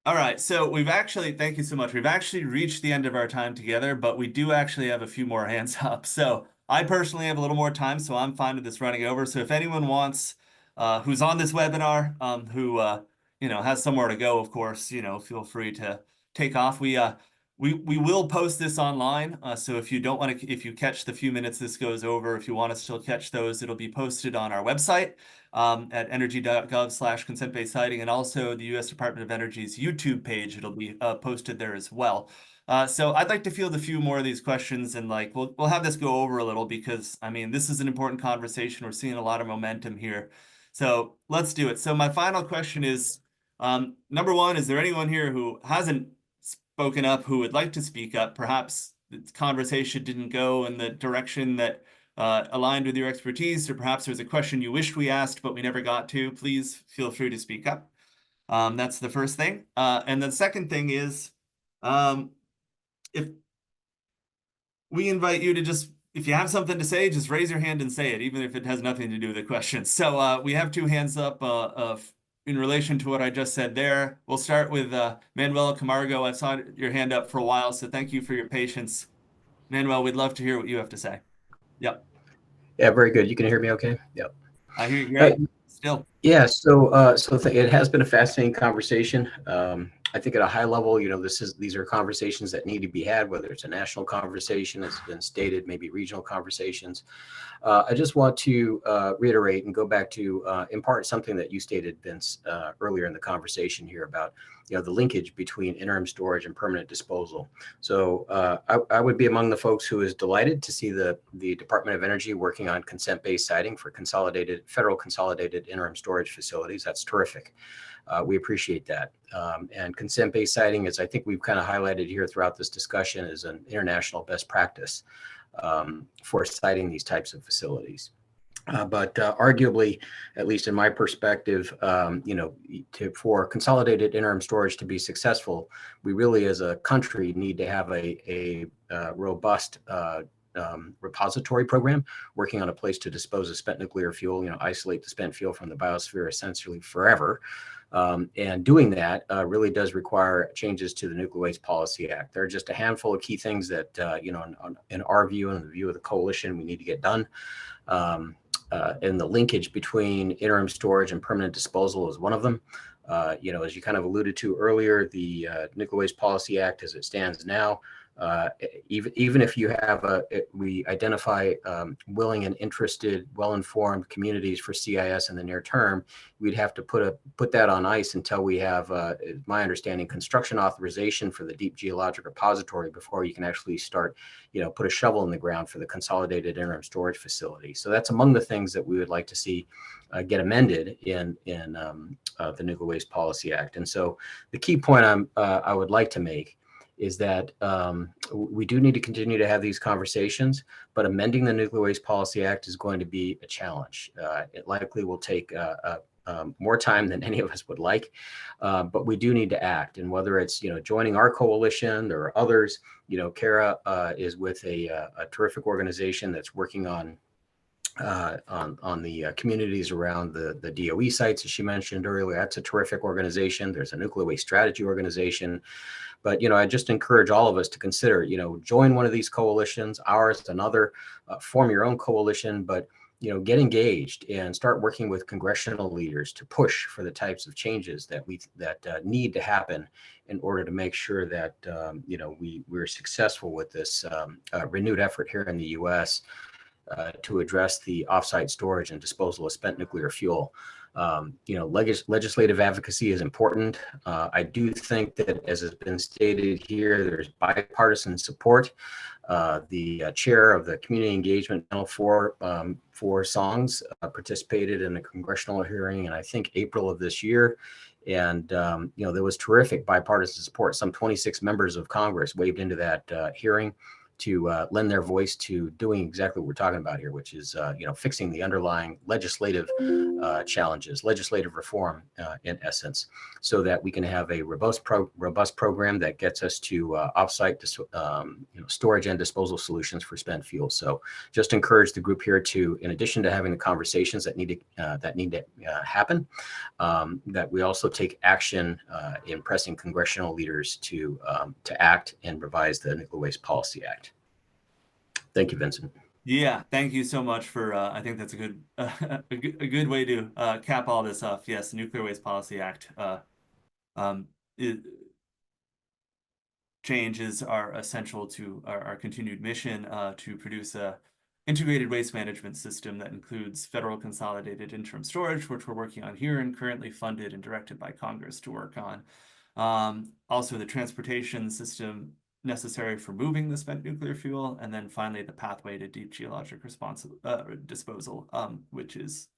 All right, so we've actually, thank you so much. We've actually reached the end of our time together, but we do actually have a few more hands up. So I personally have a little more time, so I'm fine with this running over. So if anyone wants, who's on this webinar, who has somewhere to go, of course, feel free to take off. We will post this online. So if you don't want to, if you catch the few minutes this goes over, if you want to still catch those, it'll be posted on our website. At energy.gov/consent-based siting, and also the U.S. Department of Energy's YouTube page. It'll be posted there as well. So I'd like to field a few more of these questions, and we'll have this go over a little because I mean this is an important conversation. We're seeing a lot of momentum here, so let's do it. So my final question is, number one, is there anyone here who hasn't spoken up who would like to speak up? Perhaps the conversation didn't go in the direction that aligned with your expertise, or perhaps there's a question you wished we asked but we never got to. Please feel free to speak up. That's the first thing. And the second thing is, if we invite you to just, if you have something to say, just raise your hand and say it, even if it has nothing to do with the question. So we have two hands up in relation to what I just said there. We'll start with Manuel Camargo. I've saw your hand up for a while, so thank you for your patience. Manuel, we'd love to hear what you have to say. Yep. Yeah, very good. You can hear me okay? Yep. I hear you great. Still. Yeah, so it has been a fascinating conversation. I think at a high level, these are conversations that need to be had, whether it's a national conversation, as has been stated, maybe regional conversations. I just want to reiterate and go back to, in part, something that you stated, Vince, earlier in the conversation here about, the linkage between interim storage and permanent disposal. So I would be among the folks who is delighted to see the Department of Energy working on consent-based siting for federal consolidated interim storage facilities. That's terrific. We appreciate that. And consent-based siting, as I think we've kind of highlighted here throughout this discussion, is an international best practice for siting these types of facilities. But arguably, at least in my perspective, for consolidated interim storage to be successful, we really as a country need to have a robust repository program working on a place to dispose of spent nuclear fuel, isolate the spent fuel from the biosphere essentially forever. And doing that really does require changes to the Nuclear Waste Policy Act. There are just a handful of key things that, in our view and the view of the coalition, we need to get done. And the linkage between interim storage and permanent disposal is one of them. As you kind of alluded to earlier, the Nuclear Waste Policy Act as it stands now, even if you have we identify willing and interested, well-informed communities for CIS in the near term, we'd have to put that on ice until we have, my understanding, construction authorization for the deep geologic repository before you can actually start, put a shovel in the ground for the consolidated interim storage facility. So that's among the things that we would like to see get amended in the Nuclear Waste Policy Act. And so the key point I would like to make is that we do need to continue to have these conversations, but amending the Nuclear Waste Policy Act is going to be a challenge. It likely will take more time than any of us would like, but we do need to act. And whether it's joining our coalition or others, Kara is with a terrific organization that's working on the communities around the DOE sites, as she mentioned earlier. That's a terrific organization. There's a nuclear waste strategy organization. But, I just encourage all of us to consider, join one of these coalitions, ours, another, form your own coalition, but, get engaged and start working with congressional leaders to push for the types of changes that need to happen in order to make sure that, we're successful with this renewed effort here in the U.S. To address the offsite storage and disposal of spent nuclear fuel. Legislative advocacy is important. I do think that, as has been stated here, there's bipartisan support. The chair of the Community Engagement Panel for Songs participated in a congressional hearing in, I think, April of this year. And, there was terrific bipartisan support. Some 26 members of Congress waved into that hearing to lend their voice to doing exactly what we're talking about here, which is fixing the underlying legislative challenges, legislative reform in essence, so that we can have a robust program that gets us to offsite storage and disposal solutions for spent fuel. So just encourage the group here to, in addition to having the conversations that need to happen, that we also take action in pressing congressional leaders to act and revise the Nuclear Waste Policy Act. Thank you, Vincent. Yeah, thank you so much for, I think that's a good, a good way to cap all this off. Yes, Nuclear Waste Policy Act changes are essential to our continued mission to produce a integrated waste management system that includes federal consolidated interim storage, which we're working on here and currently funded and directed by Congress to work on. Also the transportation system necessary for moving the spent nuclear fuel, and then finally the pathway to deep geologic disposal, which is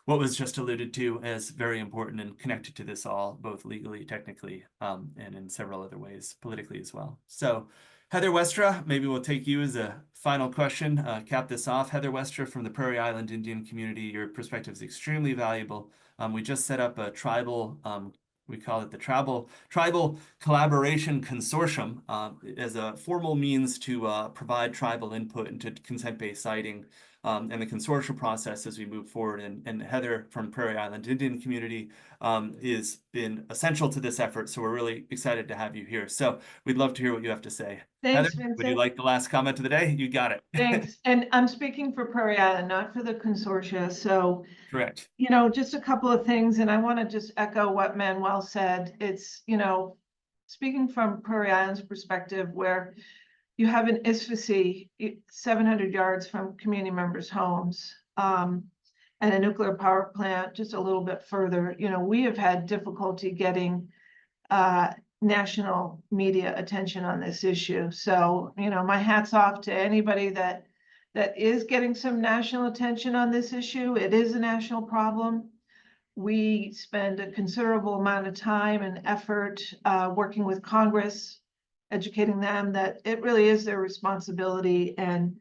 what was just alluded to as very important and connected to this all, both legally, technically, and in several other ways, politically as well. So Heather Westra, maybe we'll take you as a final question, cap this off. Heather Westra from the Prairie Island Indian community, your perspective is extremely valuable. We just set up a tribal, we call it the Tribal Collaboration Consortium as a formal means to provide tribal input into consent-based siting and the consortium process as we move forward. And Heather from Prairie Island Indian community has been essential to this effort. So we're really excited to have you here. So we'd love to hear what you have to say. Thanks, Heather, Vincent. would you like the last comment of the day? You got it. Thanks. And I'm speaking for Prairie Island, not for the consortia. So, correct. Just a couple of things, and I want to just echo what Manuel said. It's, speaking from Prairie Island's perspective, where you have an ISFC 700 yards from community members' homes, and a nuclear power plant just a little bit further. We have had difficulty getting national media attention on this issue. So, my hat's off to anybody that is getting some national attention on this issue. It is a national problem. We spend a considerable amount of time and effort working with Congress, educating them that it really is their responsibility and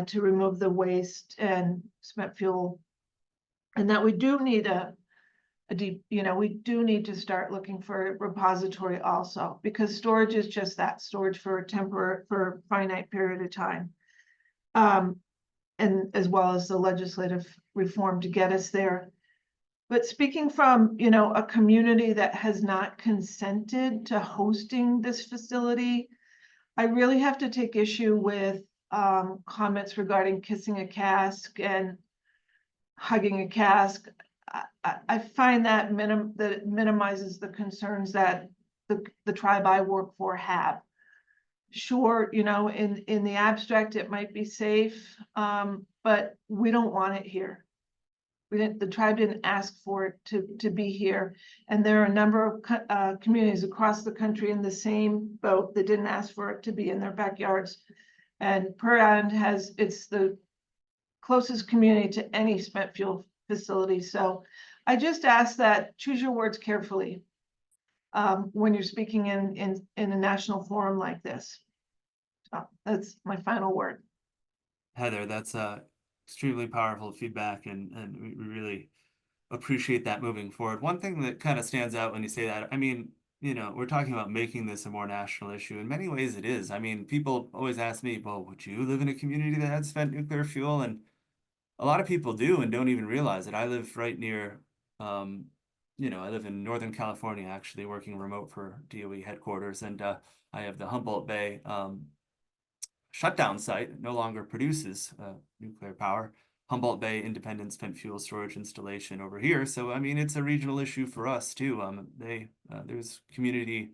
to remove the waste and spent fuel, and that we do need we do need to start looking for a repository also, because storage is just that, storage for a finite period of time. And as well as the legislative reform to get us there. But speaking from, a community that has not consented to hosting this facility, I really have to take issue with comments regarding kissing a cask and hugging a cask. I find that it minimizes the concerns that the tribe I work for have. Sure, in the abstract, it might be safe, but we don't want it here. The tribe didn't ask for it to be here. And there are a number of communities across the country in the same boat that didn't ask for it to be in their backyards. And Prairie Island it's the closest community to any spent fuel facility. So I just ask that choose your words carefully when you're speaking in a national forum like this. So that's my final word. Heather, that's extremely powerful feedback, and we really appreciate that moving forward. One thing that kind of stands out when you say that, I mean, we're talking about making this a more national issue. In many ways it is. I mean, people always ask me, well, would you live in a community that had spent nuclear fuel? And a lot of people do and don't even realize it. I live right near, I live in Northern California, actually working remote for DOE headquarters. And I have the Humboldt Bay shutdown site that no longer produces nuclear power. Humboldt Bay Independent Spent Fuel Storage Installation over here. So, I mean, it's a regional issue for us too. There's community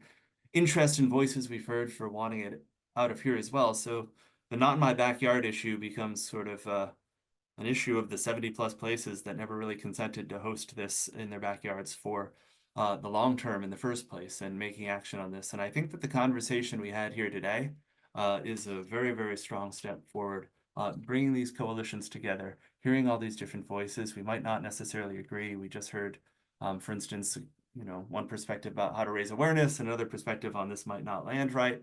interest and voices we've heard for wanting it out of here as well. So the not in my backyard issue becomes sort of an issue of the 70 plus places that never really consented to host this in their backyards for the long term in the first place, and making action on this. And I think that the conversation we had here today is a very, very strong step forward, bringing these coalitions together, hearing all these different voices. We might not necessarily agree. We just heard, for instance, one perspective about how to raise awareness, another perspective on this might not land right.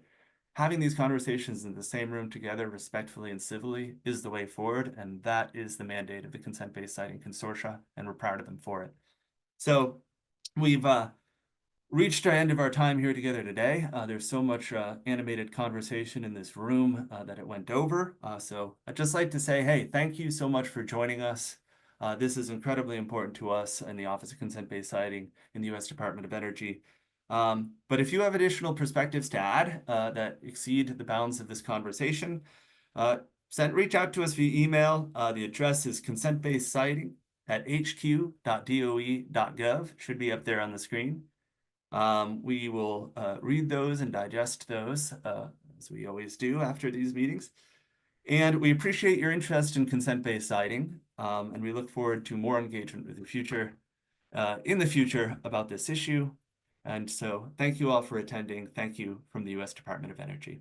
having these conversations in the same room together respectfully and civilly is the way forward. And that is the mandate of the Consent-Based Siting Consortia, and we're proud of them for it. So we've reached our end of our time here together today. There's so much animated conversation in this room that it went over. So I'd just like to say, hey, thank you so much for joining us. This is incredibly important to us in the Office of Consent-Based Siting in the U.S. Department of Energy. But if you have additional perspectives to add that exceed the bounds of this conversation, reach out to us via email. The address is consentbasedsiting@hq.doe.gov. Should be up there on the screen. We will read those and digest those, as we always do after these meetings. And we appreciate your interest in consent-based siting, and we look forward to more engagement with the future, in the future about this issue. And so thank you all for attending. Thank you from the U.S. Department of Energy.